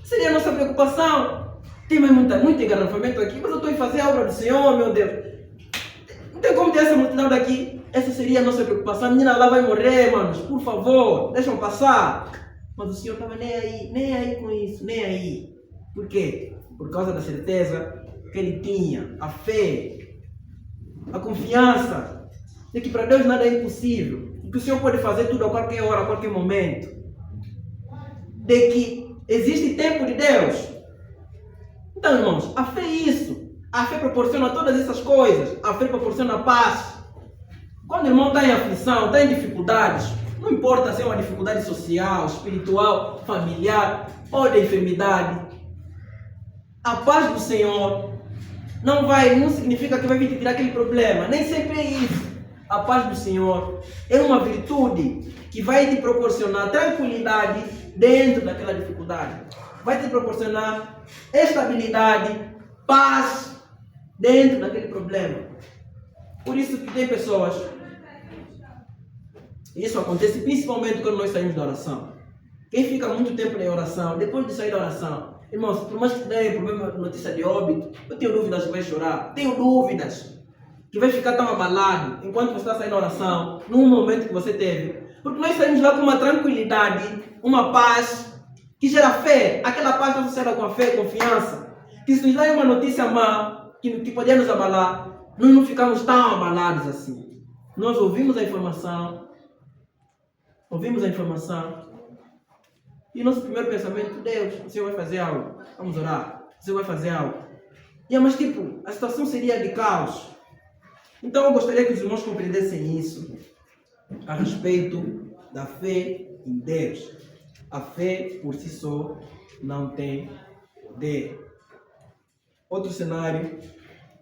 Seria a nossa preocupação. Tem muito engarrafamento aqui, mas eu estou a fazer a obra do Senhor, meu Deus. Não tem como ter essa multidão daqui. Essa seria a nossa preocupação. A menina lá vai morrer, manos, por favor, deixam passar. Mas o Senhor estava nem aí com isso, nem aí. Por quê? Por causa da certeza que ele tinha, a fé, a confiança de que para Deus nada é impossível, de que o Senhor pode fazer tudo a qualquer hora, a qualquer momento, de que existe tempo de Deus. Então, irmãos, a fé é isso. A fé proporciona todas essas coisas. A fé proporciona paz. Quando o irmão está em aflição, está em dificuldades, não importa se é uma dificuldade social, espiritual, familiar ou de enfermidade, a paz do Senhor não significa que vai vir te tirar aquele problema. Nem sempre é isso. A paz do Senhor é uma virtude que vai te proporcionar tranquilidade dentro daquela dificuldade. Vai te proporcionar estabilidade, paz dentro daquele problema. Por isso que tem pessoas, isso acontece principalmente quando nós saímos da oração. Quem fica muito tempo em oração, depois de sair da oração, irmãos, por mais que tenha problema de notícia de óbito, eu tenho dúvidas que vai chorar, tenho dúvidas que vai ficar tão abalado enquanto você está saindo da oração, num momento que você teve. Porque nós saímos lá com uma tranquilidade, uma paz, que gera fé. Aquela paz está associada com a fé e confiança. Que se nos dá uma notícia má, que poderia nos abalar, nós não ficamos tão abalados assim. Nós ouvimos a informação, e nosso primeiro pensamento: Deus, o Senhor vai fazer algo, vamos orar, o Senhor vai fazer algo. Mas a situação seria de caos. Então eu gostaria que os irmãos compreendessem isso a respeito da fé em Deus. A fé por si só não tem poder. Outro cenário,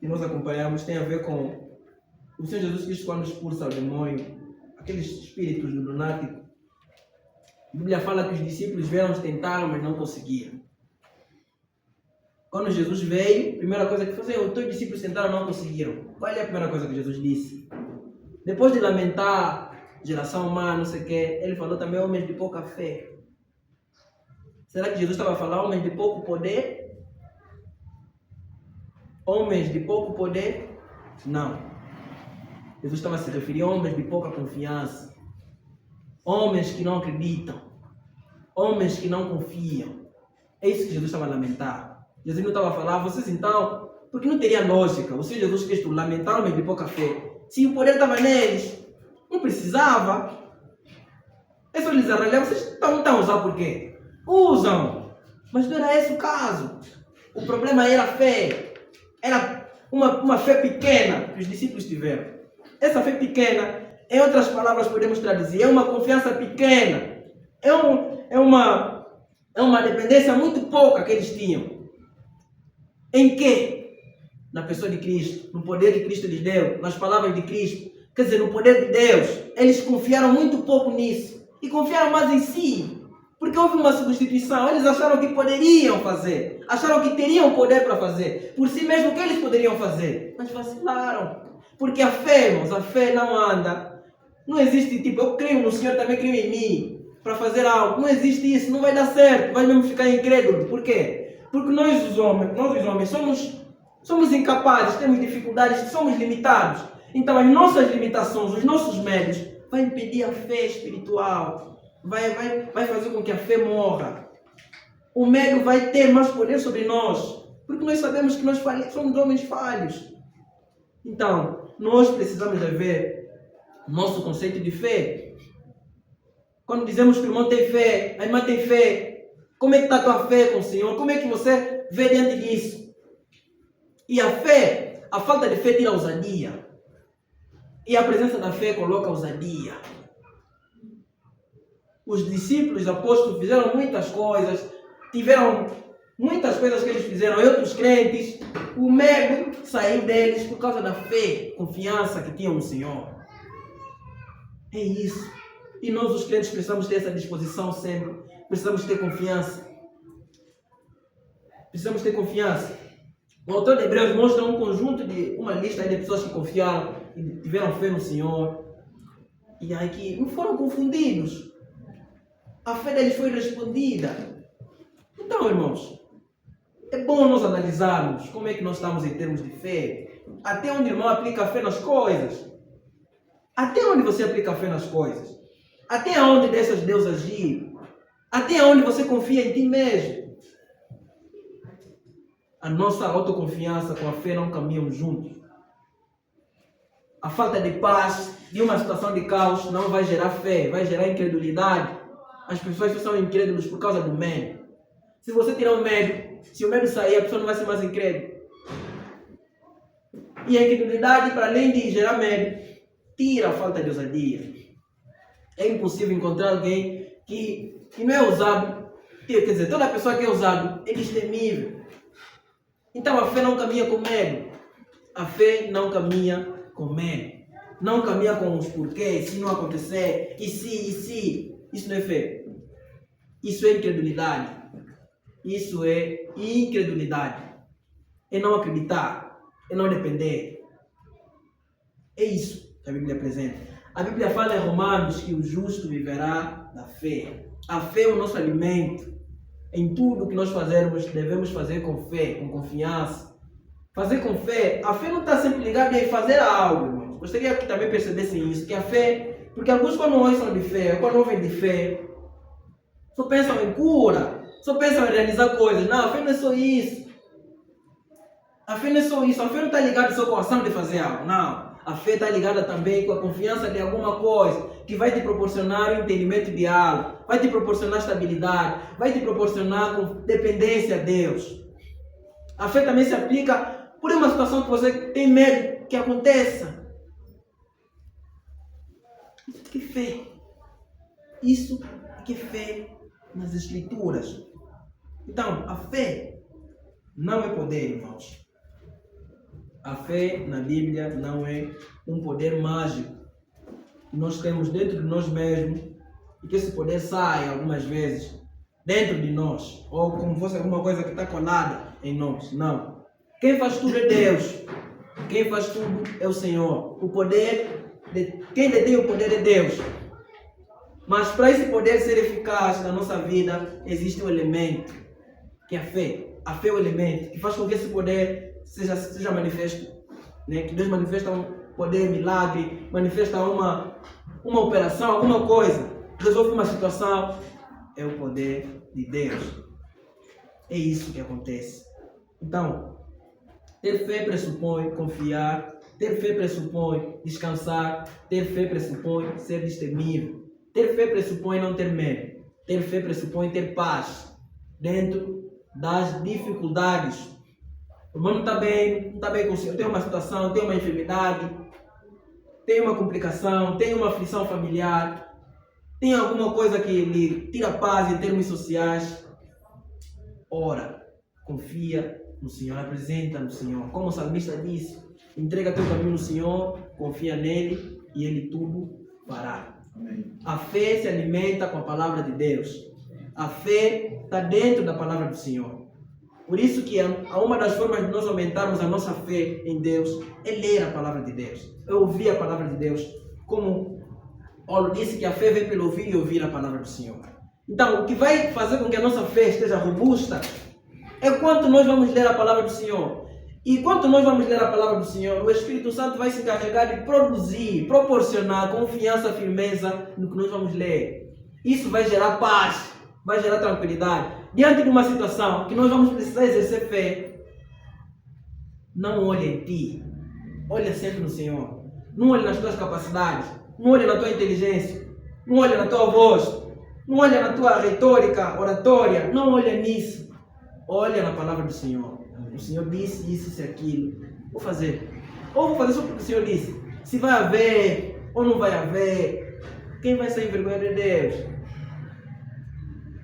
que nós acompanhamos tem a ver com o Senhor Jesus Cristo quando expulsa o demônio, aqueles espíritos do lunático. A Bíblia fala que os discípulos vieram tentar, mas não conseguiram. Quando Jesus veio, a primeira coisa que falou, os teus discípulos tentaram, não conseguiram. Qual é a primeira coisa que Jesus disse? Depois de lamentar geração humana, não sei o quê, ele falou também homens de pouca fé. Será que Jesus estava a falar homens de pouco poder? Homens de pouco poder? Não. Jesus estava a se referir a homens de pouca confiança. Homens que não acreditam. Homens que não confiam. É isso que Jesus estava a lamentar. Jesus não estava a falar, vocês então, porque não teria lógica, o Senhor Jesus Cristo lamentar homens de pouca fé. Se o poder estava neles, não precisava. É só lhes arranjar, vocês estão a usar por quê? Usam. Mas não era esse o caso. O problema era a fé. Era uma fé pequena que os discípulos tiveram. Essa fé pequena, em outras palavras podemos traduzir, é uma confiança pequena. É uma dependência muito pouca que eles tinham. Em quê? Na pessoa de Cristo, no poder que Cristo lhes deu, nas palavras de Cristo, quer dizer, no poder de Deus. Eles confiaram muito pouco nisso e confiaram mais em si, porque houve uma substituição. Eles acharam que poderiam fazer, acharam que teriam poder para fazer, por si mesmo o que eles poderiam fazer, mas vacilaram, porque a fé, irmãos, a fé não anda, não existe tipo, eu creio no Senhor, também creio em mim, para fazer algo, não existe isso, não vai dar certo, vai mesmo ficar incrédulo. Por quê? Porque nós os homens somos incapazes, temos dificuldades, somos limitados. Então as nossas limitações, os nossos medos, vai impedir a fé espiritual. Vai fazer com que a fé morra. O medo vai ter mais poder sobre nós. Porque nós sabemos que nós somos homens falhos. Então, nós precisamos ver nosso conceito de fé. Quando dizemos que o irmão tem fé, a irmã tem fé, como é que está a tua fé com o Senhor? Como é que você vê diante disso? E a fé, a falta de fé tira a ousadia. E a presença da fé coloca a ousadia. Os discípulos, os apóstolos fizeram muitas coisas, tiveram muitas coisas que eles fizeram, e outros crentes, o medo saiu deles por causa da fé, confiança que tinham no Senhor. É isso. E nós os crentes precisamos ter essa disposição sempre. Precisamos ter confiança. Precisamos ter confiança. O autor de Hebreus mostra uma lista de pessoas que confiaram e tiveram fé no Senhor. E aí que não foram confundidos. A fé deles foi respondida. Então, irmãos, é bom nós analisarmos como é que nós estamos em termos de fé. Até onde o irmão aplica a fé nas coisas. Até onde você aplica a fé nas coisas. Até onde deixas Deus agir. Até onde você confia em ti mesmo. A nossa autoconfiança com a fé não caminham juntos. A falta de paz de uma situação de caos não vai gerar fé, vai gerar incredulidade. As pessoas são incrédulas por causa do medo. Se você tirar o medo, se o medo sair, a pessoa não vai ser mais incrédula. E a incredulidade, para além de gerar medo, tira a falta de ousadia. É impossível encontrar alguém que não é ousado. Quer dizer, toda pessoa que é ousado é destemível. Então a fé não caminha com medo. A fé não caminha com medo. Não caminha com os porquês, se não acontecer, e se. Isso não é fé. Isso é incredulidade. Isso é incredulidade. É não acreditar. É não depender. É isso que a Bíblia apresenta. A Bíblia fala em Romanos que o justo viverá da fé. A fé é o nosso alimento. Em tudo que nós fazermos, devemos fazer com fé, com confiança. Fazer com fé. A fé não está sempre ligada em fazer algo, irmãos. Gostaria que também percebessem isso, que a fé, porque alguns quando ouçam de fé, quando ouvem de fé, só pensam em cura, só pensam em realizar coisas. Não, a fé não é só isso. A fé não é só isso. A fé não está ligada só com a ação de fazer algo, não. A fé está ligada também com a confiança de alguma coisa que vai te proporcionar o entendimento de algo, vai te proporcionar estabilidade, vai te proporcionar dependência a Deus. A fé também se aplica por uma situação que você tem medo que aconteça. Isso que é fé. Isso que é fé nas Escrituras. Então, a fé não é poder, irmãos. A fé na Bíblia não é um poder mágico que nós temos dentro de nós mesmos e que esse poder sai algumas vezes dentro de nós, ou como fosse alguma coisa que está colada em nós. Não. Quem faz tudo é Deus. Quem faz tudo é o Senhor. Quem detém o poder é Deus. Mas para esse poder ser eficaz na nossa vida, existe um elemento, que é a fé. A fé é o elemento que faz com que esse poder seja manifesto. Né? Que Deus manifesta um poder, milagre, manifesta uma operação, alguma coisa, resolve uma situação. É o poder de Deus. É isso que acontece. Então, ter fé pressupõe confiar, ter fé pressupõe descansar, ter fé pressupõe ser destemível, ter fé pressupõe não ter medo, ter fé pressupõe ter paz dentro das dificuldades. O irmão não está bem com o Senhor, tem uma situação, tem uma enfermidade, tem uma complicação, tem uma aflição familiar, tem alguma coisa que lhe tira paz em termos sociais. Ora, confia no Senhor, apresenta no Senhor. Como o salmista disse, entrega teu caminho no Senhor, confia nele e ele tudo fará. Amém. A fé se alimenta com a palavra de Deus. A fé está dentro da palavra do Senhor. Por isso que uma das formas de nós aumentarmos a nossa fé em Deus é ler a palavra de Deus. É ouvir a palavra de Deus. Como Paulo disse que a fé vem pelo ouvir e ouvir a palavra do Senhor. Então, o que vai fazer com que a nossa fé esteja robusta é quanto nós vamos ler a palavra do Senhor. E quanto nós vamos ler a palavra do Senhor, o Espírito Santo vai se encarregar de produzir, proporcionar confiança, firmeza no que nós vamos ler. Isso vai gerar paz, vai gerar tranquilidade. Diante de uma situação que nós vamos precisar exercer fé, não olhe em ti, olha sempre no Senhor. Não olhe nas tuas capacidades, não olhe na tua inteligência, não olhe na tua voz, não olhe na tua retórica, oratória, não olhe nisso. Olha na palavra do Senhor. O Senhor disse isso e aquilo. Vou fazer. Ou vou fazer só porque o Senhor disse. Se vai haver ou não vai haver, quem vai ser envergonhado é Deus.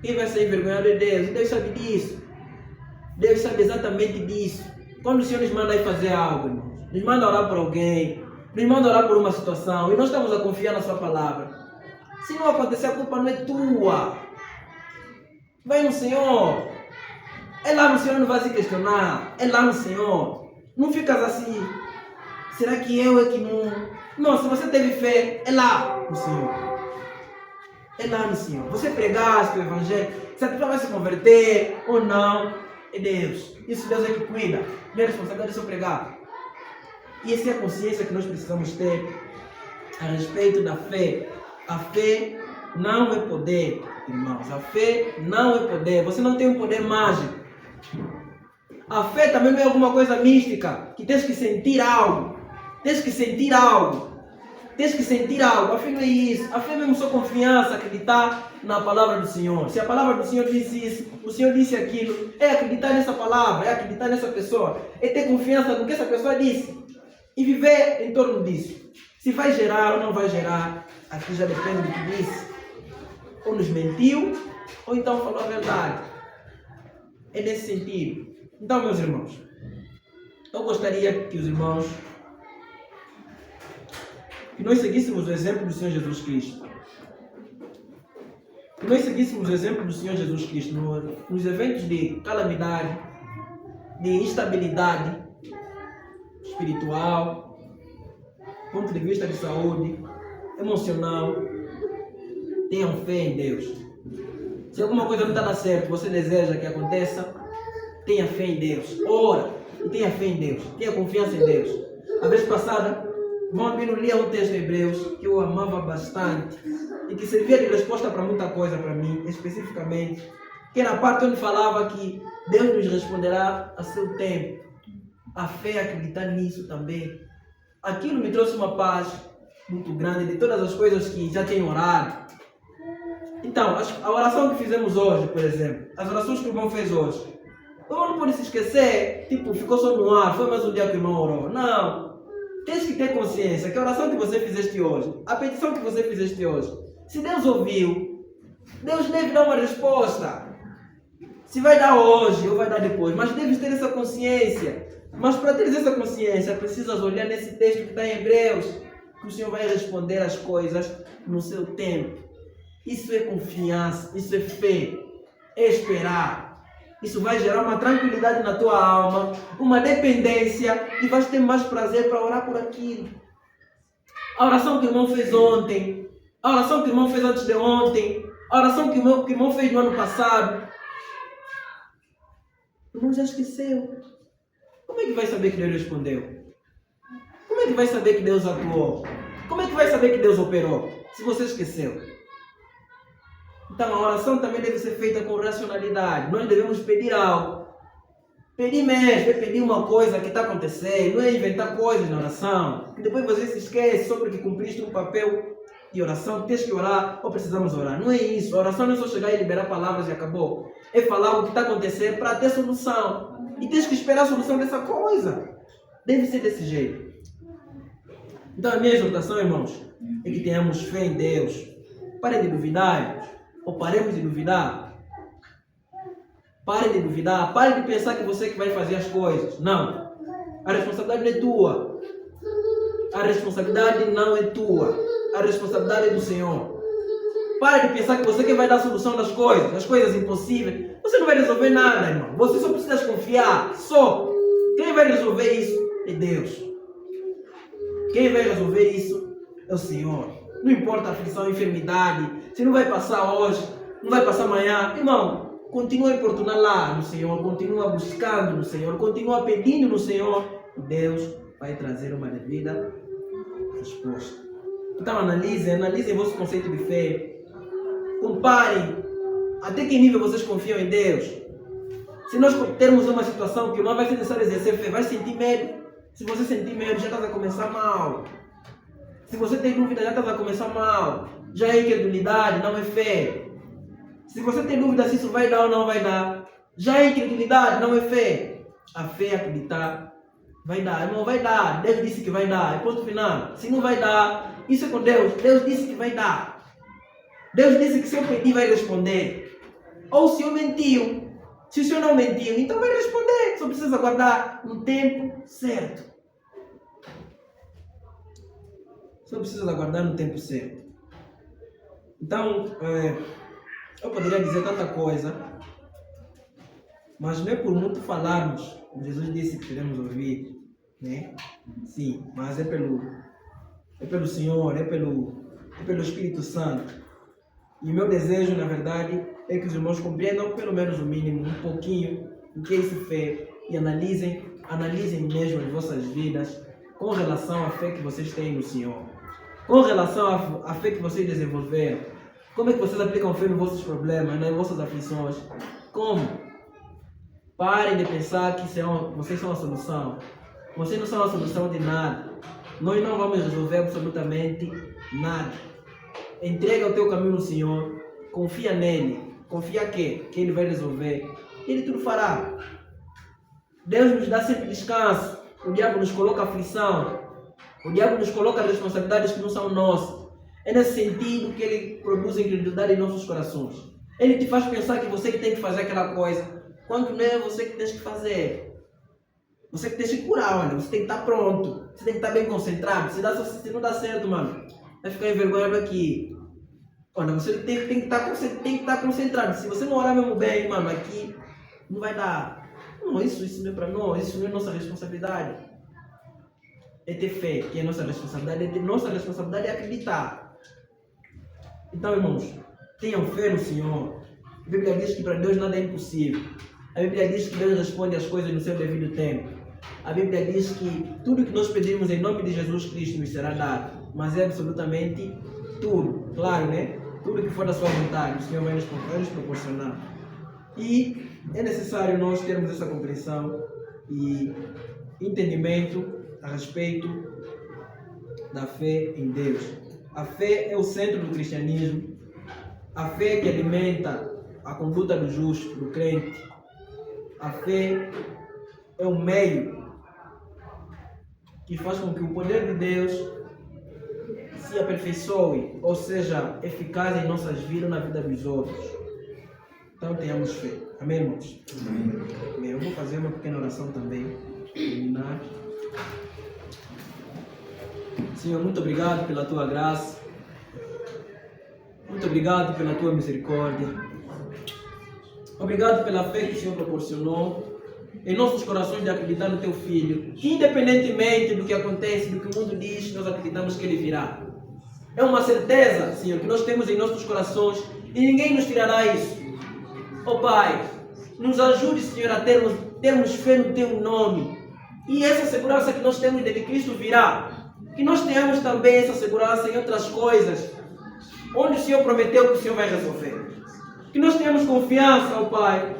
Quem vai ser envergonhado é Deus. E Deus sabe disso. Deus sabe exatamente disso. Quando o Senhor nos manda ir fazer algo, irmãos, nos manda orar por alguém, nos manda orar por uma situação, e nós estamos a confiar na sua palavra. Se não acontecer, a culpa não é tua. Vai no Senhor. É lá no Senhor, não vai se questionar. É lá no Senhor. Não ficas assim. Será que eu é que não... Não, se você teve fé, é lá no Senhor. É lá no Senhor. Você pregaste o Evangelho, se a pessoa vai se converter ou não, é Deus. Isso Deus é que cuida. Minha responsabilidade é só pregar. E essa é a consciência que nós precisamos ter a respeito da fé. A fé não é poder, irmãos. A fé não é poder. Você não tem um poder mágico. A fé também não é alguma coisa mística, que tens que sentir algo. Tens que sentir algo. Tens que sentir algo. A fé não é isso. A fé é mesmo só confiança, acreditar na palavra do Senhor. Se a palavra do Senhor disse isso, o Senhor disse aquilo, é acreditar nessa palavra, é acreditar nessa pessoa, é ter confiança no que essa pessoa disse e viver em torno disso. Se vai gerar ou não vai gerar, aqui já depende do que disse. Ou nos mentiu, ou então falou a verdade. É nesse sentido. Então, meus irmãos, eu gostaria que os irmãos, que nós seguíssemos o exemplo do Senhor Jesus Cristo. Que nós seguíssemos o exemplo do Senhor Jesus Cristo nos eventos de calamidade, de instabilidade espiritual, ponto de vista de saúde, emocional. Tenham fé em Deus. Se alguma coisa não está dando certo, você deseja que aconteça, tenha fé em Deus. Ora e tenha fé em Deus. Tenha confiança em Deus. A vez passada, o irmão Albino lia um texto em Hebreus que eu amava bastante e que servia de resposta para muita coisa para mim, especificamente, que era a parte onde falava que Deus nos responderá a seu tempo. A fé é acreditar nisso também. Aquilo me trouxe uma paz muito grande de todas as coisas que já tenho orado. Então, a oração que fizemos hoje, por exemplo, as orações que o irmão fez hoje, o irmão não pode se esquecer, tipo, ficou só no ar, foi mais um dia que o irmão orou. Não, tens que ter consciência que a oração que você fizeste hoje, a petição que você fizeste hoje, se Deus ouviu, Deus deve dar uma resposta. Se vai dar hoje ou vai dar depois, mas deves ter essa consciência Mas para teres essa consciência, precisas olhar nesse texto que está em Hebreus, que o Senhor vai responder as coisas no seu tempo. Isso é confiança, isso é fé, é esperar. Isso vai gerar uma tranquilidade na tua alma, uma dependência, e vais ter mais prazer para orar por aquilo. A oração que o irmão fez ontem, a oração que o irmão fez antes de ontem, a oração que o irmão fez no ano passado. O irmão já esqueceu. Como é que vai saber que Deus respondeu? Como é que vai saber que Deus atuou? Como é que vai saber que Deus operou? Se você esqueceu. Então a oração também deve ser feita com racionalidade. Nós devemos pedir algo. Pedir mesmo, é pedir uma coisa que está acontecendo. Não é inventar coisas na oração. Que depois você se esquece sobre que cumpriste um papel de oração. Tens que orar ou precisamos orar. Não é isso. A oração não é só chegar e liberar palavras e acabou. É falar o que está acontecendo para ter solução. E tens que esperar a solução dessa coisa. Deve ser desse jeito. Então a minha exortação, irmãos, é que tenhamos fé em Deus. Parem de duvidar, irmãos. Ou paremos de duvidar. Parem de duvidar. Parem de pensar que você que vai fazer as coisas. Não. A responsabilidade não é tua. A responsabilidade não é tua. A responsabilidade é do Senhor. Pare de pensar que você que vai dar a solução das coisas impossíveis. Você não vai resolver nada, irmão. Você só precisa confiar. Só. Quem vai resolver isso é Deus. Quem vai resolver isso é o Senhor. Não importa a aflição, a enfermidade. Se não vai passar hoje, não vai passar amanhã. Irmão, continua a importunar lá no Senhor. Continua buscando no Senhor. Continua pedindo no Senhor. E Deus vai trazer uma devida resposta. Então analisem vosso conceito de fé. Comparem até que nível vocês confiam em Deus. Se nós termos uma situação que não vai ser necessário exercer fé, vai sentir medo. Se você sentir medo, já estás a começar mal. Se você tem dúvida, já estás a começar mal. Já é incredulidade, não é fé. Se você tem dúvida se isso vai dar ou não vai dar, já é incredulidade, não é fé. A fé é acreditar. Vai dar, não vai dar. Deus disse que vai dar. É ponto final. Se não vai dar, isso é com Deus. Deus disse que vai dar. Deus disse que se eu pedir, vai responder. Ou se eu mentiu. Se o Senhor não mentiu, então vai responder. Só precisa aguardar no tempo certo. Só precisa aguardar no tempo certo. Então, eu poderia dizer tanta coisa, mas não é por muito falarmos. Jesus disse que teremos ouvir, né? Sim, mas é pelo Senhor, é pelo Espírito Santo. E o meu desejo, na verdade, é que os irmãos compreendam pelo menos o mínimo, um pouquinho, o que é isso fé, e analisem mesmo as vossas vidas com relação à fé que vocês têm no Senhor, com relação à fé que vocês desenvolveram. Como é que vocês aplicam fé nos vossos problemas, nas vossas aflições? Como? Parem de pensar que vocês são a solução. Vocês não são a solução de nada. Nós não vamos resolver absolutamente nada. Entrega o teu caminho no Senhor, confia nele, confia que Ele vai resolver, Ele tudo fará. Deus nos dá sempre descanso, o diabo nos coloca aflição, o diabo nos coloca responsabilidades que não são nossas. É nesse sentido que Ele produz incredulidade em nossos corações. Ele te faz pensar que você que tem que fazer aquela coisa, quando não é você que tens que fazer. Você que tens que curar, olha, você tem que estar pronto, você tem que estar bem concentrado. Se não dá certo, mano, vai ficar envergonhado aqui. Olha, você tem que estar concentrado. Se você não orar mesmo bem, mano, aqui não vai dar. Não, isso não é para nós, isso não é nossa responsabilidade. É ter fé, que é nossa responsabilidade. Nossa responsabilidade é acreditar. Então, irmãos, tenham fé no Senhor. A Bíblia diz que para Deus nada é impossível. A Bíblia diz que Deus responde as coisas no seu devido tempo. A Bíblia diz que tudo que nós pedimos em nome de Jesus Cristo nos será dado. Mas é absolutamente tudo. Claro, né? Tudo que for da sua vontade, o Senhor vai nos proporcionar. E é necessário nós termos essa compreensão e entendimento a respeito da fé em Deus. A fé é o centro do cristianismo. A fé que alimenta a conduta do justo, do crente. A fé é um meio que faz com que o poder de Deus se aperfeiçoe, ou seja, eficaz em nossas vidas, na vida dos outros. Então tenhamos fé. Amém, irmãos? Amém. Eu vou fazer uma pequena oração também. Terminar. Senhor, muito obrigado pela tua graça. Muito obrigado pela tua misericórdia. Obrigado pela fé que o Senhor proporcionou em nossos corações de acreditar no teu Filho. Independentemente do que acontece, do que o mundo diz, nós acreditamos que Ele virá. É uma certeza, Senhor, que nós temos em nossos corações e ninguém nos tirará isso. Oh Pai, nos ajude, Senhor, a termos fé no teu nome. E essa segurança que nós temos de que Cristo virá, que nós tenhamos também essa segurança em outras coisas, onde o Senhor prometeu que o Senhor vai resolver. Que nós tenhamos confiança, oh Pai,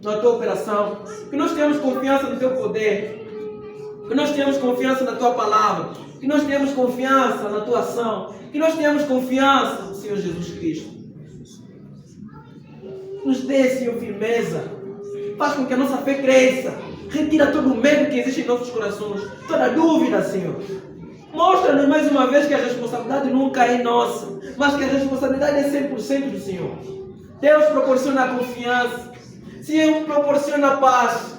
na tua operação. Que nós tenhamos confiança no teu poder. Que nós tenhamos confiança na tua palavra. Que nós tenhamos confiança na tua ação. Que nós tenhamos confiança no Senhor Jesus Cristo. Nos dê, Senhor, firmeza. Faz com que a nossa fé cresça. Retira todo o medo que existe em nossos corações. Toda dúvida, Senhor. Mostra-nos mais uma vez que a responsabilidade nunca é nossa, mas que a responsabilidade é 100% do Senhor. Deus proporciona a confiança. Senhor, proporciona a paz.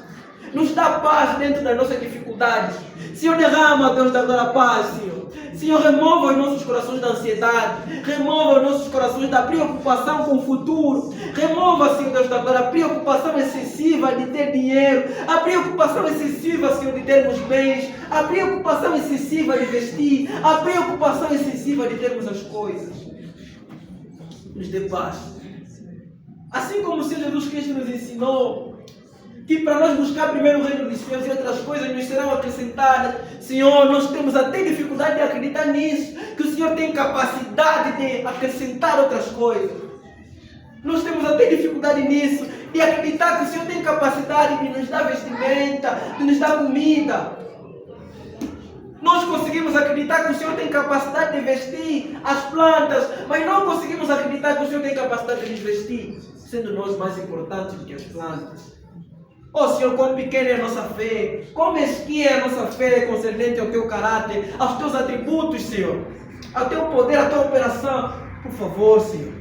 Nos dá paz dentro das nossas dificuldades. Senhor, derrama, Deus, da paz, Senhor. Senhor, remova os nossos corações da ansiedade. Remova os nossos corações da preocupação com o futuro. Remova, Senhor Deus da glória, a preocupação excessiva de ter dinheiro. A preocupação excessiva, Senhor, de termos bens. A preocupação excessiva de vestir. A preocupação excessiva de termos as coisas. Nos dê paz. Assim como o Senhor Jesus Cristo nos ensinou que para nós buscar primeiro o reino dos céus e outras coisas nos serão acrescentadas. Senhor, nós temos até dificuldade de acreditar nisso, que o Senhor tem capacidade de acrescentar outras coisas. Nós temos até dificuldade nisso, de acreditar que o Senhor tem capacidade de nos dar vestimenta, de nos dar comida. Nós conseguimos acreditar que o Senhor tem capacidade de vestir as plantas, mas não conseguimos acreditar que o Senhor tem capacidade de nos vestir, sendo nós mais importantes do que as plantas. Oh Senhor, quão pequena é a nossa fé, quão mesquinha é a nossa fé concernente ao teu caráter, aos teus atributos, Senhor, ao teu poder, à tua operação. Por favor, Senhor,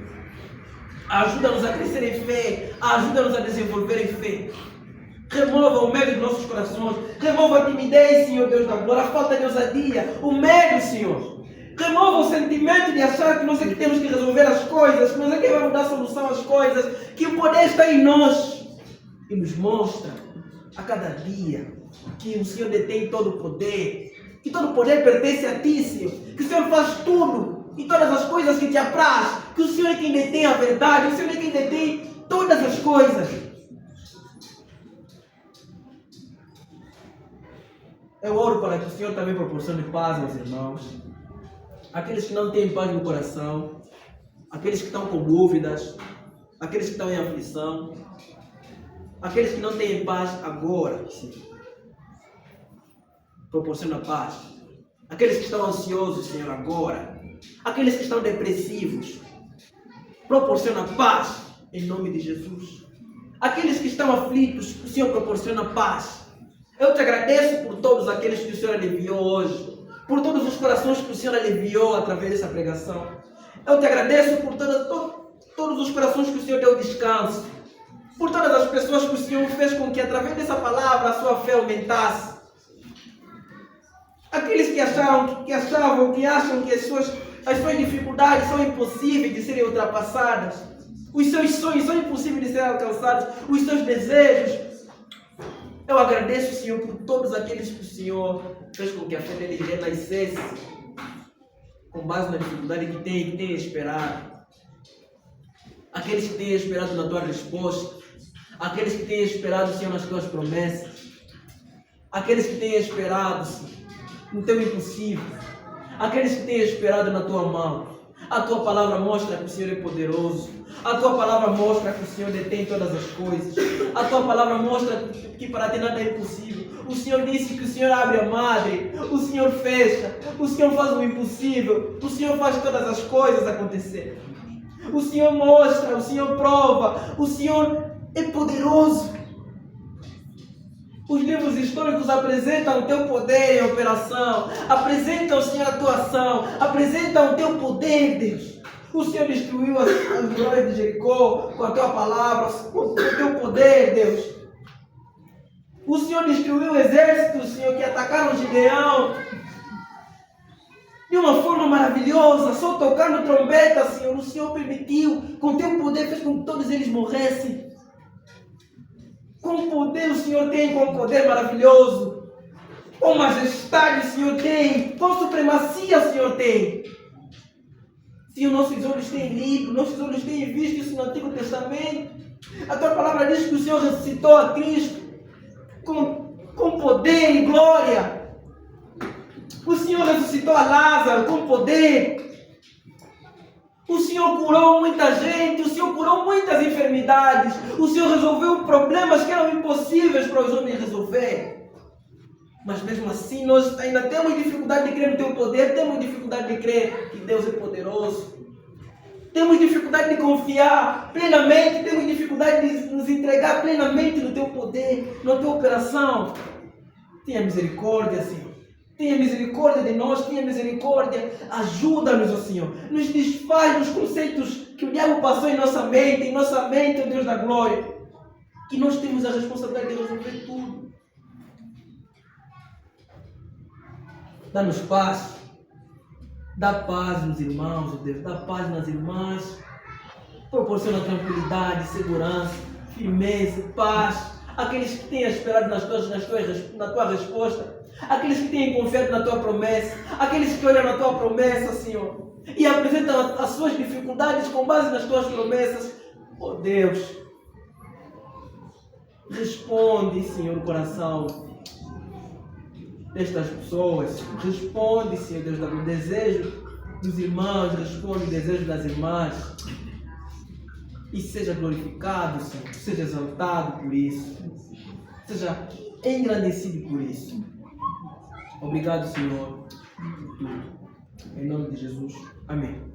ajuda-nos a crescer em fé, ajuda-nos a desenvolver em fé. Remova o medo dos nossos corações, remova a timidez, Senhor Deus da glória, a falta de ousadia, o medo, Senhor. Remova o sentimento de achar que nós é que temos que resolver as coisas, que nós é que vamos dar solução às coisas, que o poder está em nós. E nos mostra a cada dia que o Senhor detém todo o poder, que todo o poder pertence a ti, Senhor, que o Senhor faz tudo e todas as coisas que te apraz, que o Senhor é quem detém a verdade, o Senhor é quem detém todas as coisas. Eu oro para que o Senhor também proporcione paz aos irmãos, aqueles que não têm paz no coração, aqueles que estão com dúvidas, aqueles que estão em aflição, aqueles que não têm paz agora, Senhor. Proporciona paz. Aqueles que estão ansiosos, Senhor, agora. Aqueles que estão depressivos. Proporciona paz em nome de Jesus. Aqueles que estão aflitos, o Senhor proporciona paz. Eu te agradeço por todos aqueles que o Senhor aliviou hoje. Por todos os corações que o Senhor aliviou através dessa pregação. Eu te agradeço por todos os corações que o Senhor deu descanso. Por todas as pessoas que o Senhor fez com que através dessa palavra a sua fé aumentasse. Aqueles que acham que as suas dificuldades são impossíveis de serem ultrapassadas. Os seus sonhos são impossíveis de serem alcançados. Os seus desejos. Eu agradeço, Senhor, por todos aqueles que o Senhor fez com que a fé deles renascesse com base na dificuldade que tem esperado. Aqueles que têm esperado na tua resposta. Aqueles que têm esperado, Senhor, nas tuas promessas. Aqueles que têm esperado, Senhor, no teu impossível. Aqueles que têm esperado na tua mão. A tua palavra mostra que o Senhor é poderoso. A tua palavra mostra que o Senhor detém todas as coisas. A tua palavra mostra que para ti nada é impossível. O Senhor disse que o Senhor abre a madre. O Senhor fecha. O Senhor faz o impossível. O Senhor faz todas as coisas acontecer. O Senhor mostra, o Senhor prova. O Senhor é poderoso. Os livros históricos apresentam o teu poder em operação. Apresentam, Senhor, a tua ação. Apresentam o teu poder, Deus. O Senhor destruiu as muralhas de Jericó com a tua palavra, com o teu poder, Deus. O Senhor destruiu o exército, Senhor, que atacaram Gideão. De uma forma maravilhosa, só tocando trombeta, Senhor. O Senhor permitiu, com teu poder, fez com que todos eles morressem. Com poder o Senhor tem, com poder maravilhoso. Com majestade o Senhor tem, com supremacia o Senhor tem. Senhor, nossos olhos têm lido, nossos olhos têm visto isso no Antigo Testamento. A tua palavra diz que o Senhor ressuscitou a Cristo com poder e glória. O Senhor ressuscitou a Lázaro com poder. O Senhor curou muita gente, o Senhor curou muitas enfermidades. O Senhor resolveu problemas que eram impossíveis para os homens resolver. Mas mesmo assim nós ainda temos dificuldade de crer no teu poder, temos dificuldade de crer que Deus é poderoso. Temos dificuldade de confiar plenamente, temos dificuldade de nos entregar plenamente no teu poder, na tua operação. Tenha misericórdia, Senhor. Tenha misericórdia de nós, tenha misericórdia. Ajuda-nos, ó Senhor. Nos desfaz dos conceitos que o diabo passou em nossa mente, ó Deus da glória. Que nós temos a responsabilidade de resolver tudo. Dá-nos paz. Dá paz nos irmãos, ó Deus. Dá paz nas irmãs. Proporciona tranquilidade, segurança, firmeza, paz. Aqueles que têm esperado na tua resposta. Aqueles que têm confiado na tua promessa. Aqueles que olham na tua promessa, Senhor. E apresentam as suas dificuldades com base nas tuas promessas. Oh Deus. Responde, Senhor, o coração destas pessoas. Responde, Senhor Deus, o desejo dos irmãos. Responde o desejo das irmãs. E seja glorificado, Senhor. Seja exaltado por isso. Seja engrandecido por isso. Obrigado, Senhor, por tudo. Em nome de Jesus. Amém.